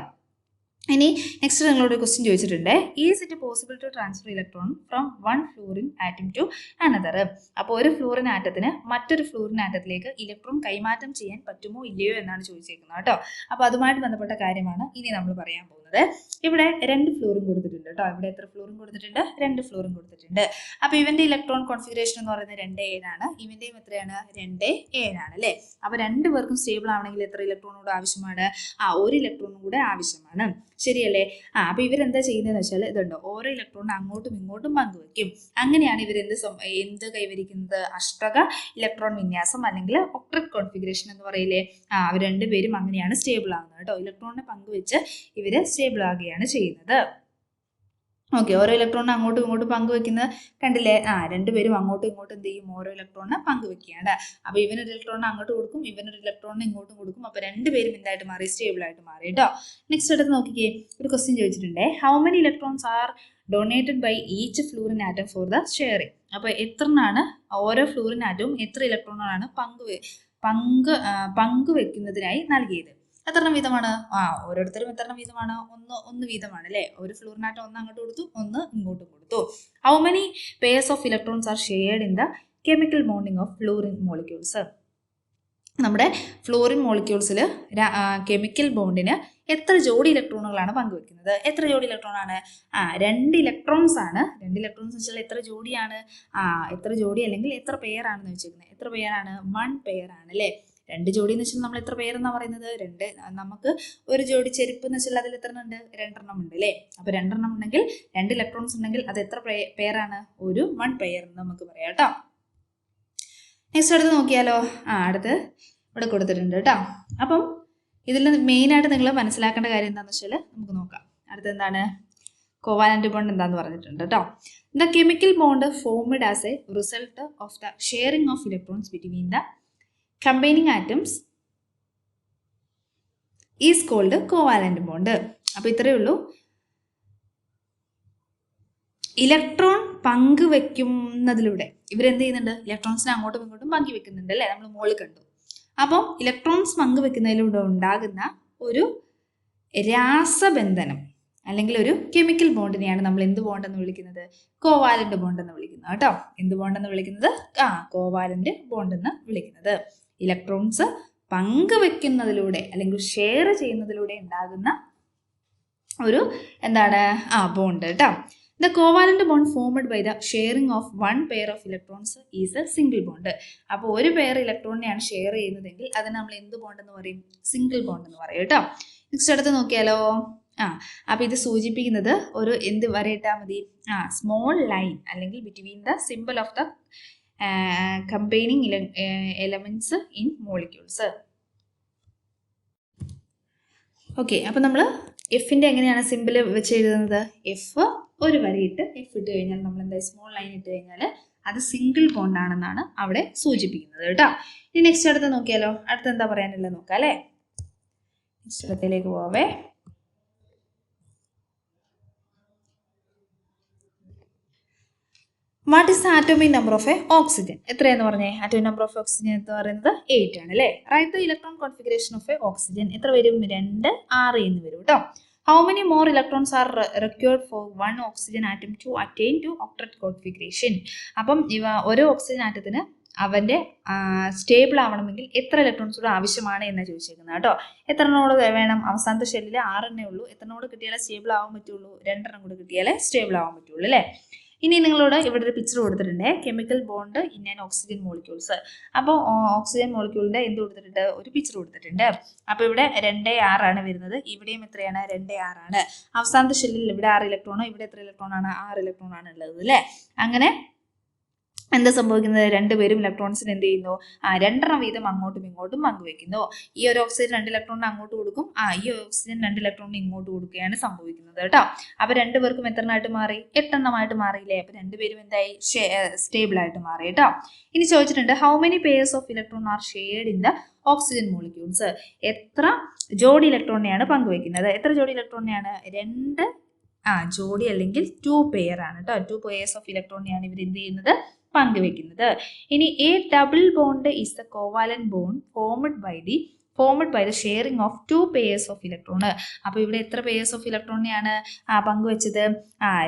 ഇനി നെക്സ്റ്റ് നിങ്ങളോട് ക്വസ്റ്റ്യൻ ചോദിച്ചിട്ടുണ്ട് is it possible to transfer electron from 1 fluorine atom to another. അപ്പോൾ ഒരു ഫ്ലൂറിൻ ആറ്റത്തിന് മറ്റൊരു ഫ്ലൂറിൻ ആറ്റത്തിലേക്ക് ഇലക്ട്രോൺ കൈമാറ്റം ചെയ്യാൻ പറ്റുമോ ഇല്ലയോ എന്നാണ് ചോദിച്ചേക്കുന്നത് കേട്ടോ. അപ്പോൾ അതുമായിട്ട് ബന്ധപ്പെട്ട കാര്യമാണ് ഇനി നമ്മൾ പറയാൻ പോകുന്നത്. ഇവിടെ 2 ഫ്ലൂറിൻ കൊടുത്തിട്ടുണ്ട് കേട്ടോ. ഇവിടെ എത്ര ഫ്ലൂറിൻ കൊടുത്തിട്ടുണ്ട് 2 ഫ്ലൂറിൻ കൊടുത്തിട്ടുണ്ട്. അപ്പോൾ ഇവന്റെ ഇലക്ട്രോൺ കോൺഫിഗറേഷൻ എന്ന് പറയുന്നത് 2 7 ആണ്. ഇവന്റെയും എത്രയാണ് 2 7 ആണ് അല്ലേ. അപ്പോൾ 2 പേർക്കും സ്റ്റേബിൾ ആവണമെങ്കിൽ എത്ര ഇലക്ട്രോൺ കൂടെ ആവശ്യമാണ് 1 ഇലക്ട്രോൺ കൂടെ ആവശ്യമാണ്. ശരിയല്ലേ. അപ്പോൾ ഇവരെന്താ ചെയ്യുന്നതെന്ന് വെച്ചാൽ ഇതുണ്ടോ ഓരോ ഇലക്ട്രോണിനെ അങ്ങോട്ടും ഇങ്ങോട്ടും പങ്കുവെക്കും. അങ്ങനെയാണ് ഇവർ എന്ത് കൈവരിക്കുന്നത് അഷ്ടക ഇലക്ട്രോൺ വിന്യാസം അല്ലെങ്കിൽ ഒക്ടറ്റ് കോൺഫിഗറേഷൻ എന്ന് പറയില്ലേ. അവർ 2 പേരും അങ്ങനെയാണ് സ്റ്റേബിൾ ആകുന്നത് കേട്ടോ. ഇലക്ട്രോണിനെ പങ്കുവെച്ച് ഇവര് സ്റ്റേബിൾ ആകുകയാണ് ചെയ്യുന്നത്. ഓക്കെ. ഓരോ ഇലക്ട്രോണിനെ അങ്ങോട്ടും ഇങ്ങോട്ടും പങ്കുവെക്കുന്നത് കണ്ടില്ലേ. 2 പേരും അങ്ങോട്ടും ഇങ്ങോട്ടും എന്ത് ചെയ്യും ഓരോ ഇലക്ട്രോണിനെ പങ്കുവെക്കുകയാണ്. അപ്പോൾ ഇവനൊരു ഇലക്ട്രോണിനെ അങ്ങോട്ട് കൊടുക്കും, ഇവനൊരു ഇലക്ട്രോണിനെ ഇങ്ങോട്ടും കൊടുക്കും. അപ്പോൾ 2 പേരും എന്തായിട്ട് മാറി സ്റ്റേബിൾ ആയിട്ട് മാറി കേട്ടോ. നെക്സ്റ്റ് അടുത്ത് നോക്കിക്കേ ഒരു ക്വസ്റ്റ്യൻ ചോദിച്ചിട്ടുണ്ട് how many electrons are donated by each fluorine atom for the sharing. അപ്പോൾ എത്രയാണ് ഓരോ ഫ്ലൂറിൻ ആറ്റവും എത്ര ഇലക്ട്രോണുകളാണ് പങ്കുവെക്കുന്നതിനായി നൽകിയത്. എത്ര വീതമാണ് ഓരോരുത്തരും എത്ര വീതമാണ് ഒന്ന് വീതമാണ് അല്ലേ. ഒരു ഫ്ലൂറിനാറ്റം ഒന്ന് അങ്ങോട്ട് കൊടുത്തു ഒന്ന് ഇങ്ങോട്ടും കൊടുത്തു. How many pairs of electrons are shared in the chemical bonding of fluorine molecules. നമ്മുടെ ഫ്ലൂറിൻ മോളിക്യൂൾസിൽ കെമിക്കൽ ബോണ്ടിന് എത്ര ജോഡി ഇലക്ട്രോണുകളാണ് പങ്കുവെക്കുന്നത്. എത്ര ജോഡി ഇലക്ട്രോൺ ആണ് 2 ഇലക്ട്രോൺസ് ആണ്. 2 ഇലക്ട്രോൺസ് വെച്ചാൽ എത്ര ജോഡിയാണ് എത്ര ജോഡി അല്ലെങ്കിൽ എത്ര പെയറാണെന്ന് വെച്ചിരിക്കുന്നത്. എത്ര പെയറാണ് 1 പെയർ ആണ് അല്ലേ. 2 ജോഡി എന്ന് വെച്ചാൽ നമ്മൾ എത്ര പെയർ എന്നാ പറയുന്നത് 2. നമുക്ക് ഒരു ജോഡി ചെരുപ്പ് എന്ന് വെച്ചാൽ അതിൽ എത്ര ഉണ്ട് 2 ഉണ്ട് അല്ലേ. അപ്പോൾ 2 ഉണ്ടെങ്കിൽ 2 ഇലക്ട്രോൺസ് ഉണ്ടെങ്കിൽ അത് എത്ര പെയറാണ് ഒരു 1 പെയർ എന്ന് നമുക്ക് പറയാം കേട്ടോ. നെക്സ്റ്റ് അടുത്ത് നോക്കിയാലോ. അടുത്ത് ഇവിടെ കൊടുത്തിട്ടുണ്ട് കേട്ടോ. അപ്പം ഇതിൽ മെയിനായിട്ട് നിങ്ങൾ മനസ്സിലാക്കേണ്ട കാര്യം എന്താണെന്ന് വെച്ചാൽ നമുക്ക് നോക്കാം. അടുത്ത് എന്താണ് കോവാലന്റ് ബോണ്ട് എന്താന്ന് പറഞ്ഞിട്ടുണ്ട് കേട്ടോ. The chemical bond formed as a result of the sharing of electrons between the combining atoms is called covalent bond. അപ്പോൾ ഇത്രയേ ഉള്ളൂ. ഇലക്ട്രോൺ പങ്കുവെക്കുന്നതിലൂടെ ഇവരെന്ത് ചെയ്യുന്നുണ്ട് ഇലക്ട്രോൺസിനെ അങ്ങോട്ടും ഇങ്ങോട്ടും പങ്കുവെക്കുന്നുണ്ട് അല്ലേ. നമ്മൾ മുകളിൽ കണ്ടു. അപ്പം ഇലക്ട്രോൺസ് പങ്കുവെക്കുന്നതിലൂടെ ഉണ്ടാകുന്ന ഒരു രാസബന്ധനം അല്ലെങ്കിൽ ഒരു കെമിക്കൽ ബോണ്ടിനെയാണ് നമ്മൾ എന്ത് ബോണ്ടെന്ന് വിളിക്കുന്നത് കോവാലന്റ് ബോണ്ട് എന്ന് വിളിക്കുന്നത് കേട്ടോ. എന്ത് ബോണ്ടെന്ന് വിളിക്കുന്നത് കോവാലന്റ് ബോണ്ട് എന്ന് വിളിക്കുന്നത്. ഇലക്ട്രോൺസ് പങ്കുവെക്കുന്നതിലൂടെ അല്ലെങ്കിൽ ഷെയർ ചെയ്യുന്നതിലൂടെ ഉണ്ടാകുന്ന ഒരു എന്താണ് ബോണ്ട് കേട്ടോ. The covalent bond formed by the sharing of 1 pair of electrons is a single bond. അപ്പോൾ ഒരു പെയർ ഇലക്ട്രോണിനെയാണ് ഷെയർ ചെയ്യുന്നതെങ്കിൽ അതിന് നമ്മൾ എന്ത് ബോണ്ട് എന്ന് പറയും സിംഗിൾ ബോണ്ട് എന്ന് പറയും കേട്ടോ. നെക്സ്റ്റ് അടുത്ത് നോക്കിയാലോ. അപ്പോൾ ഇത് സൂചിപ്പിക്കുന്നത് ഒരു എന്ത് വരയിട്ടാൽ മതി സ്മോൾ ലൈൻ അല്ലെങ്കിൽ between the simple of the combining elements in molecules. Okay. അപ്പോൾ നമ്മൾ എഫിൻ്റെ എങ്ങനെയാണ് സിമ്പിൾ വെച്ച് എഴുതുന്നത് എഫ് ഒരു വരയിട്ട് എഫ് ഇട്ട് കഴിഞ്ഞാൽ നമ്മൾ എന്താ സ്മോൾ ലൈൻ ഇട്ട് കഴിഞ്ഞാൽ അത് സിംഗിൾ ബോണ്ട് ആണെന്നാണ് അവിടെ സൂചിപ്പിക്കുന്നത് കേട്ടോ. ഇനി നെക്സ്റ്റ് അടുത്ത് നോക്കിയാലോ. അടുത്ത് എന്താ പറയാനുള്ളത് നോക്കാം അല്ലേ. നെക്സ്റ്റ് അടുത്തേക്ക് പോവേ. What is the atomic number of a oxygen. എത്രയെന്ന് പറഞ്ഞേ ആറ്റോമിക് നമ്പർ ഓഫ് ഓക്സിജൻ എന്ന് പറയുന്നത് 8 ആണ് അല്ലേ. Right the electron configuration of a oxygen എത്ര വരും 2 6 എന്ന് വരും കേട്ടോ. How many more electrons are required for 1 oxygen atom to attain to octet configuration. അപ്പം ഒരു ഓക്സിജൻ ആറ്റത്തിന് അവൻ്റെ സ്റ്റേബിൾ ആവണമെങ്കിൽ എത്ര ഇലക്ട്രോൺസ് കൂടെ ആവശ്യമാണ് എന്ന് ചോദിച്ചേക്കുന്നത് കേട്ടോ. എത്ര നോട് വേണം? അവസാനത്തെ ഷെല്ലിൽ 6 ഉള്ളൂ. എത്ര നോട് കിട്ടിയാലേ സ്റ്റേബിൾ ആവാൻ പറ്റുള്ളൂ? 2 കൂടെ കിട്ടിയാലേ സ്റ്റേബിൾ ആവാൻ പറ്റുള്ളൂ അല്ലേ. ഇനി നിങ്ങളോട് ഇവിടെ ഒരു പിക്ചർ കൊടുത്തിട്ടുണ്ട്, chemical bond in an oxygen molecules. അപ്പോൾ ഓക്സിജൻ മോളിക്യൂളിൻ്റെ എന്ത് കൊടുത്തിട്ടുണ്ട്? ഒരു പിക്ചർ കൊടുത്തിട്ടുണ്ട്. അപ്പോൾ ഇവിടെ 2 വരുന്നത്, ഇവിടെയും എത്രയാണ്? 2 അവസാനത്തെ ഷെല്ലിൽ ഇവിടെ 6 ഇലക്ട്രോണോ, ഇവിടെ എത്ര ഇലക്ട്രോൺ ആണ്? 6 ഇലക്ട്രോൺ ആണ് ഉള്ളത് അല്ലേ. അങ്ങനെ എന്താ സംഭവിക്കുന്നത്? രണ്ടുപേരും ഇലക്ട്രോൺസിന് എന്ത് ചെയ്യുന്നു? 2 വീതം അങ്ങോട്ടും ഇങ്ങോട്ടും പങ്കുവെക്കുന്നു. ഈ ഒരു ഓക്സിജൻ 2 ഇലക്ട്രോണിന് അങ്ങോട്ട് കൊടുക്കും, ഈ ഓക്സിജൻ 2 ഇലക്ട്രോണിന് ഇങ്ങോട്ട് കൊടുക്കുകയാണ് സംഭവിക്കുന്നത് കേട്ടോ. അപ്പൊ രണ്ടുപേർക്കും എത്രണ്ണമായിട്ട് മാറി? 8 മാറിയില്ലേ. അപ്പൊ രണ്ടുപേരും എന്തായി? സ്റ്റേബിൾ ആയിട്ട് മാറി കേട്ടോ. ഇനി ചോദിച്ചിട്ടുണ്ട്, how many pairs of electron R shared in the oxygen molecules? എത്ര ജോഡി ഇലക്ട്രോണിനെയാണ് പങ്കുവെക്കുന്നത്? എത്ര ജോഡി ഇലക്ട്രോണിനെയാണ്? 2 ജോഡി അല്ലെങ്കിൽ 2 പെയർ ആണ് കേട്ടോ. 2 പെയർസ് ഓഫ് ഇലക്ട്രോണിനെയാണ് ഇവർ എന്ത് ചെയ്യുന്നത്? പങ്കുവെക്കുന്നത്. ഇനി a double bond is the covalent bond formed by the sharing of 2 pairs of electron. അപ്പോൾ ഇവിടെ എത്ര പെയർസ് ഓഫ് ഇലക്ട്രോണിനെയാണ് പങ്കുവെച്ചത്?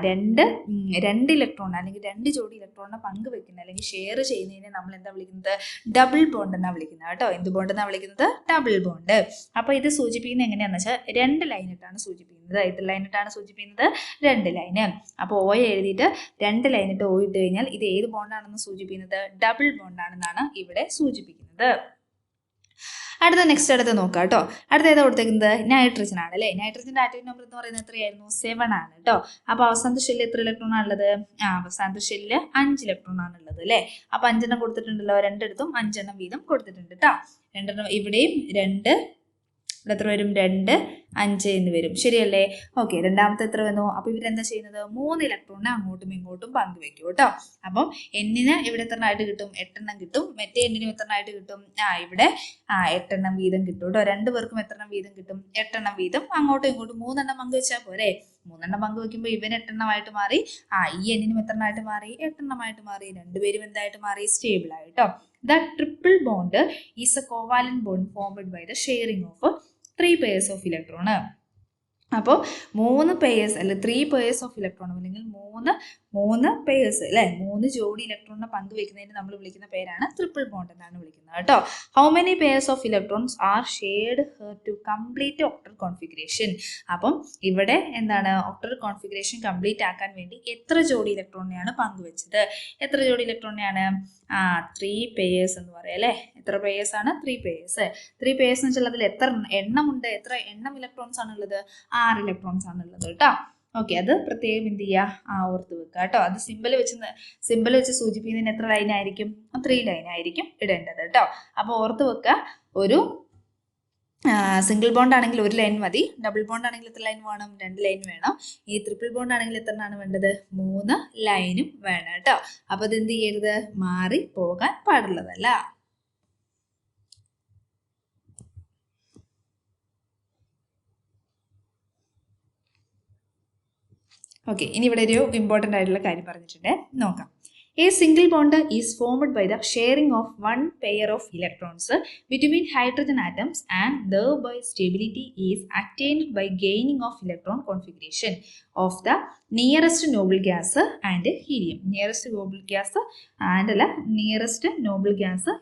2 ഇലക്ട്രോൺ അല്ലെങ്കിൽ 2 ജോഡി ഇലക്ട്രോണിനെ പങ്കുവെക്കുന്നത് അല്ലെങ്കിൽ ഷെയർ ചെയ്യുന്നതിനെ നമ്മൾ എന്താ വിളിക്കുന്നത്? ഡബിൾ ബോണ്ട് എന്നാണ് വിളിക്കുന്നത് കേട്ടോ. എന്ത് ബോണ്ട് എന്നാണ് വിളിക്കുന്നത്? Double bond. അപ്പോൾ ഇത് സൂചിപ്പിക്കുന്നത് എങ്ങനെയാണെന്ന് വെച്ചാൽ 2 ലൈനിട്ടാണ് സൂചിപ്പിക്കുന്നത്. ഇത് ലൈനിട്ടാണ് സൂചിപ്പിക്കുന്നത്? 2 ലൈന്. അപ്പോൾ ഓ എഴുതിയിട്ട് 2 ലൈനിട്ട് ഓ ഇട്ട് കഴിഞ്ഞാൽ ഇത് ഏത് ബോണ്ടാണെന്ന് സൂചിപ്പിക്കുന്നത്? ഡബിൾ ബോണ്ടാണെന്നാണ് ഇവിടെ സൂചിപ്പിക്കുന്നത്. അടുത്ത നോക്കാം കേട്ടോ. അടുത്ത ഏതാ കൊടുത്തേക്കുന്നത്? നൈട്രജൻ ആണ് അല്ലേ. നൈട്രജന്റെ ആറ്റോമിക് നമ്പർ എന്ന് പറയുന്നത് എത്രയായിരുന്നു? 7 ആണ് കേട്ടോ. അപ്പൊ അവസാനത്തെ ഷെല്ലിൽ എത്ര ഇലക്ട്രോൺ ആണുള്ളത്? അവസാനത്തെ ഷെല്ലിൽ 5 ഇലക്ട്രോൺ ആണുള്ളത് അല്ലേ. അപ്പൊ 5 കൊടുത്തിട്ടുണ്ടല്ലോ, 2 5 വീതം കൊടുത്തിട്ടുണ്ട് കേട്ടോ. 2 ഇവിടെയും 2, ഇവിടെ എത്ര വരും? 2, 5 എന്ന് വരും. ശരിയല്ലേ? ഓക്കെ. രണ്ടാമത്തെ എത്ര വന്നു? അപ്പൊ ഇവരെന്താ ചെയ്യുന്നത്? 3 ഇലക്ട്രോണിനെ അങ്ങോട്ടും ഇങ്ങോട്ടും പങ്കുവെക്കും കേട്ടോ. അപ്പം എന്നിന് ഇവിടെ എത്രണ്ണമായിട്ട് കിട്ടും? 8 കിട്ടും. മറ്റേ എന്നിനും എത്രണ്ണമായിട്ട് കിട്ടും? ഇവിടെ 8 വീതം കിട്ടും കേട്ടോ. 2 പേർക്കും എത്ര വീതം കിട്ടും? 8 വീതം. അങ്ങോട്ടും ഇങ്ങോട്ടും 3 പങ്കുവെച്ചാൽ പോരെ. 3 പങ്കുവെക്കുമ്പോൾ ഇവൻ 8 മാറി. ഈ എന്നിനും എത്രണ്ണമായിട്ട് മാറി? 8 മാറി. രണ്ടുപേരും എന്തായിട്ട് മാറി? സ്റ്റേബിൾ ആയിട്ടോ. The triple bond is a covalent bond formed by the sharing of 3 pairs of electron. അപ്പോൾ 3 പെയർസ് അല്ലെ 3 പെയർസ് ഓഫ് ഇലക്ട്രോൺ അല്ലെങ്കിൽ 3 പെയർസ് അല്ലെ 3 ജോഡി ഇലക്ട്രോണിനെ പങ്കുവെക്കുന്നതിന് നമ്മൾ വിളിക്കുന്ന പേരാണ് ട്രിപ്പിൾ ബോണ്ട് എന്നാണ് വിളിക്കുന്നത് കേട്ടോ. How many pairs of electrons are shared to complete octet configuration? അപ്പം ഇവിടെ എന്താണ്? ഒക്ടൽ കോൺഫിഗറേഷൻ കംപ്ലീറ്റ് ആക്കാൻ വേണ്ടി എത്ര ജോഡി ഇലക്ട്രോണിനെയാണ് പങ്കുവെച്ചത്? എത്ര ജോഡി ഇലക്ട്രോണിനെയാണ്? 3 പെയർസ് എന്ന് പറയാം അല്ലേ. എത്ര പെയർസ് ആണ്? 3 പെയർസ്. 3 പെയർസ് എന്ന് വെച്ചാൽ അതിൽ എത്ര എണ്ണമുണ്ട്? എത്ര എണ്ണം ഇലക്ട്രോൺസ് ആണുള്ളത്? 6 ഇലക്ട്രോൺസ് ആണുള്ളത് കേട്ടോ. ഓക്കെ. അത് പ്രത്യേകം എന്ത് ചെയ്യുക? ഓർത്ത് വെക്കുക കേട്ടോ. അത് സിമ്പിൾ വെച്ച് സൂചിപ്പിക്കുന്നതിന് എത്ര ലൈൻ ആയിരിക്കും? 3 ലൈൻ ആയിരിക്കും ഇടേണ്ടത് കേട്ടോ. അപ്പോൾ ഓർത്ത് വെക്കുക. ഒരു സിംഗിൾ ബോണ്ട് ആണെങ്കിൽ 1 ലൈൻ മതി. ഡബിൾ ബോണ്ട് ആണെങ്കിൽ എത്ര ലൈൻ വേണം? 2 ലൈൻ വേണം. ഈ ട്രിപ്പിൾ ബോണ്ട് ആണെങ്കിൽ എത്രയാണ് വേണ്ടത്? 3 ലൈനും വേണം കേട്ടോ. അപ്പൊ അത് എന്ത് ചെയ്യരുത്? മാറി പോകാൻ പാടുള്ളതല്ല. ഓക്കെ. ഇനി ഇവിടെ ഒരു ഇമ്പോർട്ടൻ്റ് ആയിട്ടുള്ള കാര്യം പറഞ്ഞിട്ടുണ്ട്, നോക്കാം. A single bond is formed by the sharing of 1 pair of electrons between hydrogen atoms, and thereby stability is attained by gaining of electron configuration of the nearest noble gas and helium. Nearest noble gas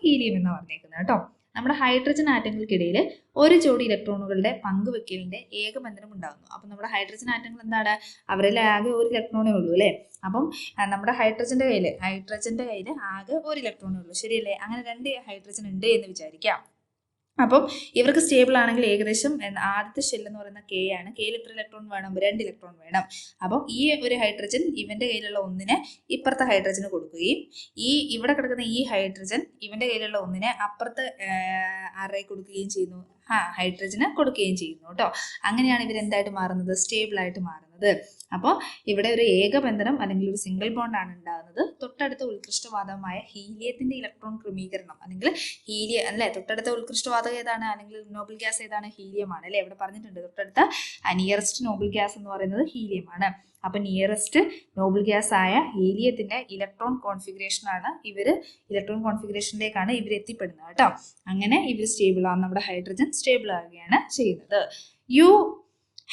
helium എന്ന് പറഞ്ഞേക്കുന്നത് കേട്ടോ. നമ്മുടെ hydrogen ആറ്റങ്ങൾക്കിടയിൽ ഒരു ജോഡി ഇലക്ട്രോണുകളുടെ പങ്കുവെക്കലിന്റെ ഏകബന്ധനം ഉണ്ടാകുന്നു. അപ്പം നമ്മുടെ ഹൈഡ്രജൻ ആറ്റങ്ങൾ എന്താണ്? അവരിൽ ആകെ 1 ഇലക്ട്രോണേ ഉള്ളൂ അല്ലേ. അപ്പം നമ്മുടെ ഹൈഡ്രജന്റെ കയ്യിൽ ആകെ 1 ഇലക്ട്രോണേ ഉള്ളൂ. ശരിയല്ലേ? അങ്ങനെ 2 ഹൈഡ്രജൻ ഉണ്ട് എന്ന് വിചാരിക്കാം. അപ്പം ഇവർക്ക് സ്റ്റേബിൾ ആണെങ്കിൽ ഏകദേശം ആദ്യത്തെ ഷെൽ എന്ന് പറയുന്ന കെ ആണ്. കെയിൽ എത്ര ഇലക്ട്രോൺ വേണം? 2 ഇലക്ട്രോൺ വേണം. അപ്പം ഈ ഒരു ഹൈഡ്രജൻ ഇവന്റെ കയ്യിലുള്ള ഒന്നിനെ ഇപ്പുറത്തെ ഹൈഡ്രജന് കൊടുക്കുകയും ഇവിടെ കിടക്കുന്ന ഈ ഹൈഡ്രജൻ ഇവന്റെ കയ്യിലുള്ള ഒന്നിനെ അപ്പുറത്തെ ആരെ കൊടുക്കുകയും ചെയ്യുന്നു? ഹൈഡ്രജന് കൊടുക്കുകയും ചെയ്യുന്നു കേട്ടോ. അങ്ങനെയാണ് ഇവർ എന്തായിട്ട് മാറുന്നത്? സ്റ്റേബിൾ ആയിട്ട് മാറുന്നത്. അപ്പോൾ ഇവിടെ ഒരു ഏകബന്ധനം അല്ലെങ്കിൽ ഒരു സിംഗിൾ ബോണ്ട് ആണ് ഉണ്ടാകുന്നത്. തൊട്ടടുത്ത ഉത്കൃഷ്ടവാതകമായ ഹീലിയത്തിന്റെ ഇലക്ട്രോൺ ക്രമീകരണം അല്ലെങ്കിൽ തൊട്ടടുത്ത ഉത്കൃഷ്ടവാതകം ഏതാണ്? അല്ലെങ്കിൽ നോബിൾ ഗ്യാസ് ഏതാണ്? ഹീലിയം ആണ് അല്ലെ. ഇവിടെ പറഞ്ഞിട്ടുണ്ട് തൊട്ടടുത്ത നിയറസ്റ്റ് നോബിൾ ഗ്യാസ് എന്ന് പറയുന്നത് ഹീലിയം ആണ്. അപ്പൊ നിയറസ്റ്റ് നോബിൾ ഗ്യാസ് ആയ ഹീലിയത്തിന്റെ ഇലക്ട്രോൺ കോൺഫിഗറേഷനിലേക്കാണ് ഇവർ എത്തിപ്പെടുന്നത് കേട്ടോ. അങ്ങനെ ഇവർ സ്റ്റേബിൾ ആണ്. നമ്മുടെ ഹൈഡ്രജൻ സ്റ്റേബിൾ ആവുകയാണ് ചെയ്യുന്നത്.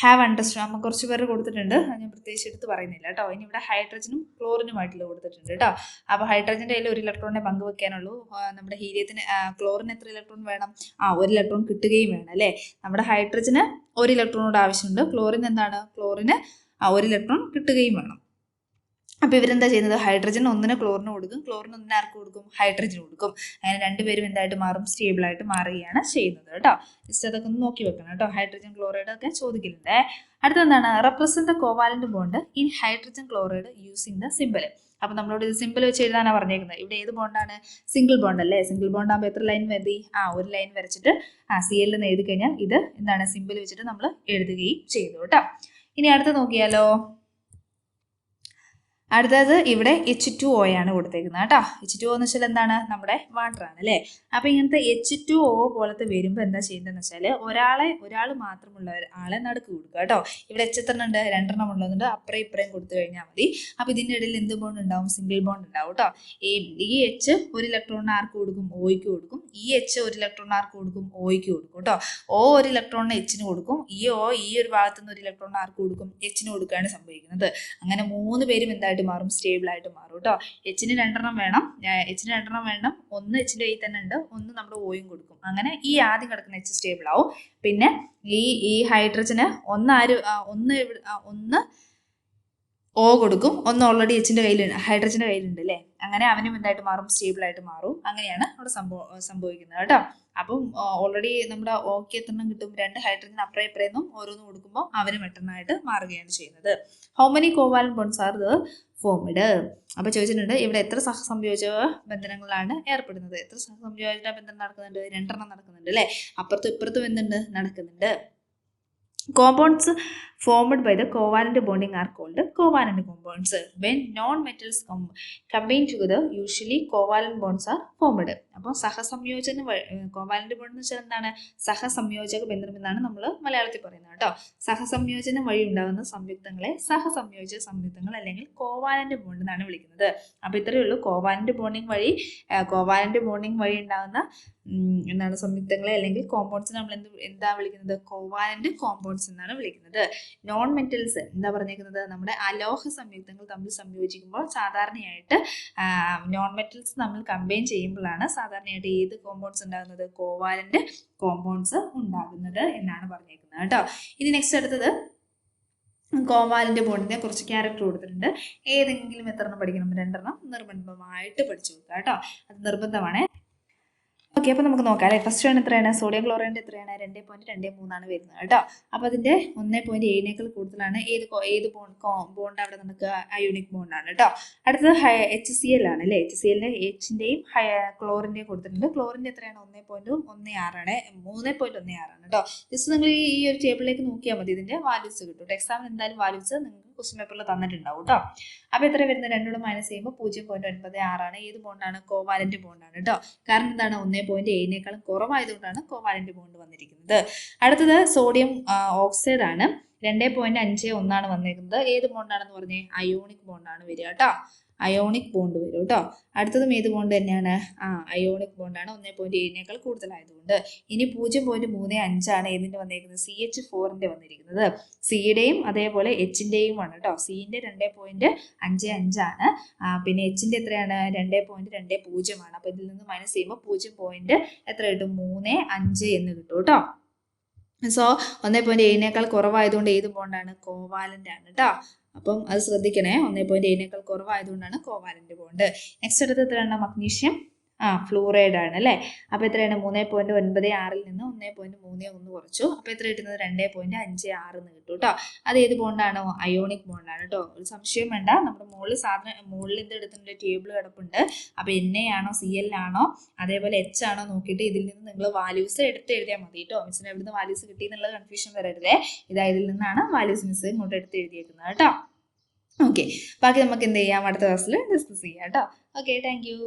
ഹാവ് അണ്ടർസ്റ്റാൻഡ് നമുക്ക് കുറച്ച് പേര് കൊടുത്തിട്ടുണ്ട്, ഞാൻ പ്രത്യേകിച്ച് എടുത്ത് പറയുന്നില്ല കേട്ടോ. ഇനി ഇവിടെ ഹൈഡ്രജനും ക്ലോറിനുമായിട്ടുള്ള കൊടുത്തിട്ടുണ്ട് കേട്ടോ. അപ്പോൾ ഹൈഡ്രജൻ്റെ കയ്യിൽ ഒരു ഇലക്ട്രോണിനെ പങ്കുവെക്കാനുള്ളൂ. നമ്മുടെ ഹീലിയത്തിന് ക്ലോറിന് എത്ര ഇലക്ട്രോൺ വേണം? ഒരു ഇലക്ട്രോൺ കിട്ടുകയും വേണം അല്ലേ. നമ്മുടെ ഹൈഡ്രജന് ഒരു ഇലക്ട്രോണോട് ആവശ്യമുണ്ട്, ക്ലോറിന് എന്താണ്? ക്ലോറിന് ഒരു ഇലക്ട്രോൺ കിട്ടുകയും വേണം. അപ്പോൾ ഇവരെന്താ ചെയ്യുന്നത്? ഹൈഡ്രജൻ ഒന്നിന് ക്ലോറിന് കൊടുക്കും, ക്ലോറിന് ഒന്നിന് ആർക്ക് കൊടുക്കും? ഹൈഡ്രജൻ കൊടുക്കും. അങ്ങനെ രണ്ടുപേരും എന്തായിട്ട് മാറും? സ്റ്റേബിളായിട്ട് മാറുകയാണ് ചെയ്യുന്നത് കേട്ടോ. ജസ്റ്റ് അതൊക്കെ ഒന്ന് നോക്കി വെക്കണം കേട്ടോ. ഹൈഡ്രജൻ ക്ലോറൈഡ് ഒക്കെ ചോദിക്കുന്നുണ്ട്. അടുത്തെന്താണ്? Represent the covalent bond in hydrogen chloride using the simple. അപ്പോൾ നമ്മളോട് ഇത് സിമ്പിൾ വെച്ച് എഴുതാനാണ് പറഞ്ഞേക്കുന്നത്. ഇവിടെ ഏത് ബോണ്ടാണ്? സിംഗിൾ ബോണ്ട് അല്ലേ. സിംഗിൾ ബോണ്ട് ആകുമ്പോൾ എത്ര ലൈൻ വരതി? ഒരു ലൈൻ വരച്ചിട്ട് CL എന്ന് എഴുതി കഴിഞ്ഞാൽ ഇത് എന്താണ്? സിമ്പിൾ വെച്ചിട്ട് നമ്മൾ എഴുതുകയും ചെയ്തു കേട്ടോ. ഇനി അടുത്ത് നോക്കിയാലോ. അടുത്തത് ഇവിടെ H2O ആണ് കൊടുത്തേക്കുന്നത് കേട്ടോ. H2O എന്ന് വെച്ചാൽ എന്താണ്? നമ്മുടെ വാട്ടർ ആണ് അല്ലേ. അപ്പോൾ ഇങ്ങനത്തെ H2O പോലത്തെ വരുമ്പോൾ എന്താ ചെയ്യേണ്ടതെന്ന് വെച്ചാൽ ഒരാൾ മാത്രമുള്ള ആളെ നടുക്ക് കൊടുക്കുക കേട്ടോ. ഇവിടെ H എത്ര ഉണ്ട്? 2 എണ്ണം ഉള്ളതുകൊണ്ട് അപ്പുറം ഇപ്പുറം കൊടുത്തു കഴിഞ്ഞാൽ മതി. അപ്പോൾ ഇതിൻ്റെ ഇടയിൽ എന്ത് ബോണ്ട് ഉണ്ടാവും? സിംഗിൾ ബോണ്ട് ഉണ്ടാവും കേട്ടോ. ഈ H ഒരു ഇലക്ട്രോണിന് ആർക്ക് കൊടുക്കും? Oയ്ക്ക് കൊടുക്കും. ഈ H ഒരു ഇലക്ട്രോണിന് ആർക്ക് കൊടുക്കും? Oയ്ക്ക് കൊടുക്കും കേട്ടോ. O ഒരു ഇലക്ട്രോണിന് Hന് കൊടുക്കും. ഈ O ഈ ഒരു ഭാഗത്തു നിന്ന് ഒരു ഇലക്ട്രോണിന് ആർക്ക് കൊടുക്കും? Hന് കൊടുക്കുകയാണ് സംഭവിക്കുന്നത്. അങ്ങനെ 3 പേരും എന്തായിട്ട് മാറും? സ്റ്റേബിൾ ആയിട്ട് മാറും കേട്ടോ. Hന് 2 എണ്ണം വേണം. ഒന്ന് Hന്റെ കയ്യിൽ തന്നെ ഉണ്ട്, ഒന്ന് നമ്മുടെ Oയും കൊടുക്കും. അങ്ങനെ ഈ ആദ്യം കിടക്കുന്ന H സ്റ്റേബിൾ ആവും. പിന്നെ ഈ ഹൈഡ്രജന് ഒന്ന് O കൊടുക്കും, ഒന്ന് ഓൾറെഡി Hന്റെ കയ്യിലുണ്ട്, ഹൈഡ്രജന്റെ കയ്യിലുണ്ട് അല്ലേ. അങ്ങനെ അവനും എന്തായിട്ട് മാറും? സ്റ്റേബിൾ ആയിട്ട് മാറും. അങ്ങനെയാണ് അവിടെ സംഭവിക്കുന്നത് കേട്ടോ. അപ്പം ഓൾറെഡി നമ്മുടെ ഓക്ക് എത്രണ്ണം കിട്ടും? 2 ഹൈഡ്രജൻ അപ്പുറം ഇപ്പുറേന്നും ഓരോന്ന് കൊടുക്കുമ്പോൾ അവന് പെട്ടെന്നായിട്ട് മാറുകയാണ് ചെയ്യുന്നത്. How many covalent bonds are formed? അപ്പോൾ ചോദിച്ചിട്ടുണ്ട് ഇവിടെ എത്ര സഹസംയോജക ബന്ധനങ്ങളാണ് ഏർപ്പെടുന്നത്? എത്ര സഹസംയോജക ബന്ധനം നടക്കുന്നുണ്ട്? 2 എണ്ണം നടക്കുന്നുണ്ട് അല്ലേ. അപ്പുറത്തും ഇപ്പുറത്തും എന്തുണ്ട്? നടക്കുന്നുണ്ട്. Compounds formed by the covalent bonding are called covalent compounds. When non-metals combine together, usually covalent bonds are formed. അപ്പോൾ സഹസംയോജന കോവാലന്റ് ബോണ്ട് എന്ന് വെച്ചാൽ എന്താണ്? സഹസംയോജക ബന്ധനം എന്നാണ് നമ്മൾ മലയാളത്തിൽ പറയുന്നത് കേട്ടോ. സഹസംയോജനം വഴി ഉണ്ടാകുന്ന സംയുക്തങ്ങളെ സഹസംയോജക സംയുക്തങ്ങൾ അല്ലെങ്കിൽ കോവാലന്റ് ബോണ്ട് എന്നാണ് വിളിക്കുന്നത്. അപ്പോൾ ഇത്രയേ ഉള്ളൂ. കോവാലന്റ് ബോണ്ടിങ് വഴി ഉണ്ടാകുന്ന എന്താണ് സംയുക്തങ്ങളെ അല്ലെങ്കിൽ കോമ്പൗണ്ട്സിനെ നമ്മൾ എന്താ വിളിക്കുന്നത്? കോവാലന്റ് കോമ്പൗണ്ട്സ് എന്നാണ് വിളിക്കുന്നത്. നോൺ മെറ്റൽസ് എന്താ പറഞ്ഞേക്കുന്നത്? നമ്മുടെ അലോഹ സംയുക്തങ്ങൾ തമ്മിൽ സംയോജിക്കുമ്പോൾ സാധാരണയായിട്ട് നോൺ മെറ്റൽസ് തമ്മിൽ കമ്പൈൻ ചെയ്യുമ്പോഴാണ് സാധാരണയായിട്ട് ഏത് കോമ്പൗണ്ട്സ് ഉണ്ടാകുന്നത്? കോവാലന്റ് കോമ്പൗണ്ട്സ് ഉണ്ടാകുന്നത് എന്നാണ് പറഞ്ഞേക്കുന്നത് കേട്ടോ. ഇനി നെക്സ്റ്റ് അടുത്തത് കോവാലന്റ് ബോണ്ടിനെ കുറച്ച് ക്യാരക്ടർ കൊടുത്തിട്ടുണ്ട്. ഏതെങ്കിലും എത്ര എണ്ണം പഠിക്കണം? 2 എണ്ണം നിർബന്ധമായിട്ട് പഠിച്ചു വെക്കുക കേട്ടോ. അത് നിർബന്ധമാണ്. ഓക്കെ, അപ്പോൾ നമുക്ക് നോക്കാം അല്ലേ. ഫസ്റ്റ് വൺ എത്രയാണ്? സോഡിയം ക്ലോറൈഡ് എത്രയാണ്? 2.23 വരുന്നത് കേട്ടോ. അപ്പോൾ അതിൻ്റെ 1.7 കൂടുതലാണ്. ഏത് ബോണ്ട് അവിടെ നമുക്ക് അയോണിക് ബോണ്ടാണ് കേട്ടോ. അടുത്തത് HCl ആണ് അല്ലേ. HCLന്റെ Hന്റെയും ക്ലോറിന്റെയും കൊടുത്തിട്ടുണ്ട്. ക്ലോറിന്റെ എത്രയാണ്? 1.16 ആണ്, 3.16 ആണ് കേട്ടോ. ജസ്റ്റ് നിങ്ങൾ ഈ ഒരു ടേബിളിലേക്ക് നോക്കിയാൽ മതി, ഇതിന്റെ വാല്യൂസ് കിട്ടും. എക്സാമിന് എന്തായാലും വാല്യൂസ് നിങ്ങൾക്ക് ക്വസ്റ്റ്യൻ പേപ്പറിൽ തന്നിട്ടുണ്ടാവും കേട്ടോ. അപ്പോൾ എത്ര വരുന്നത്? 2 മൈനസ് ചെയ്യുമ്പോൾ 0.96 ആണ്. ഏത് ബോണ്ടാണ്? കോവാലന്റ് ബോണ്ടാണ് കേട്ടോ. കാരണം എന്താണ്? 1.7 കുറവായതുകൊണ്ടാണ് കോവാലന്റ് ബോണ്ട് വന്നിരിക്കുന്നത്. അടുത്തത് സോഡിയം ഓക്സൈഡ് ആണ്. 2.51 വന്നിരിക്കുന്നത്. ഏത് ബോണ്ടാണെന്ന് പറഞ്ഞേ? അയോണിക് ബോണ്ടാണ് വരിക കേട്ടോ. അയോണിക് ബോണ്ട് വരും കേട്ടോ. അടുത്തതും ഏത് ബോണ്ട് തന്നെയാണ്? അയോണിക് ബോണ്ടാണ്. 1.7 കൂടുതലായതുകൊണ്ട്. ഇനി 0.35 ആണ് ഏതിന്റെ വന്നിരിക്കുന്നത്? CH4ന്റെ വന്നിരിക്കുന്നത്. സിയുടെയും അതേപോലെ Hന്റെയും ആണ് കേട്ടോ. സിന്റെ 2.55 ആണ്. പിന്നെ Hന്റെ എത്രയാണ്? 2.20 ആണ്. അപ്പൊ ഇതിൽ നിന്ന് മൈനസ് ചെയ്യുമ്പോൾ 0. എത്ര കിട്ടും? 3.5 എന്ന് കിട്ടും കേട്ടോ. സോ 1.7 കുറവായതുകൊണ്ട് ഏത് ബോണ്ടാണ്? കോവാലന്റ് ആണ് കേട്ടോ. അപ്പം അത് ശ്രദ്ധിക്കണേ. 1.7 കുറവായതുകൊണ്ടാണ് കോവാലന്റ് ബോണ്ട്. നെക്സ്റ്റ് അടുത്ത് എത്രയാണ്? മഗ്നീഷ്യം ഫ്ലൂറൈഡ് ആണ് അല്ലേ. അപ്പോൾ എത്രയാണ്? 3.96 നിന്ന് 1.31 കുറച്ചു. അപ്പോൾ എത്ര കിട്ടുന്നത്? 2.56 എന്ന് കിട്ടും കേട്ടോ. അത് ഏത് ബോണ്ടാണോ? അയോണിക് ബോണ്ടാണ് കേട്ടോ. ഒരു സംശയം വേണ്ട. നമ്മുടെ മുകളിൽ എന്ത് എടുത്തിട്ടുണ്ട്? ടേബിൾ കിടപ്പുണ്ട്. അപ്പോൾ NA ആണോ CL ആണോ അതേപോലെ H ആണോ നോക്കിയിട്ട് ഇതിൽ നിന്ന് നിങ്ങൾ വാല്യൂസ് എടുത്ത് എഴുതിയാൽ മതി കേട്ടോ. മിസ്സിന് എവിടുന്ന് വാല്യൂസ് കിട്ടി എന്നുള്ള കൺഫ്യൂഷൻ വരരുതേ. ഇതിൽ നിന്നാണ് വാല്യൂസ് മിസ് ഇങ്ങോട്ട് എടുത്ത് എഴുതിയേക്കുന്നത് കേട്ടോ. ഓക്കെ, ബാക്കി നമുക്ക് എന്ത് ചെയ്യാം? അടുത്ത ക്ലാസ്സിൽ ഡിസ്കസ് ചെയ്യാം കേട്ടോ. Okay, thank you.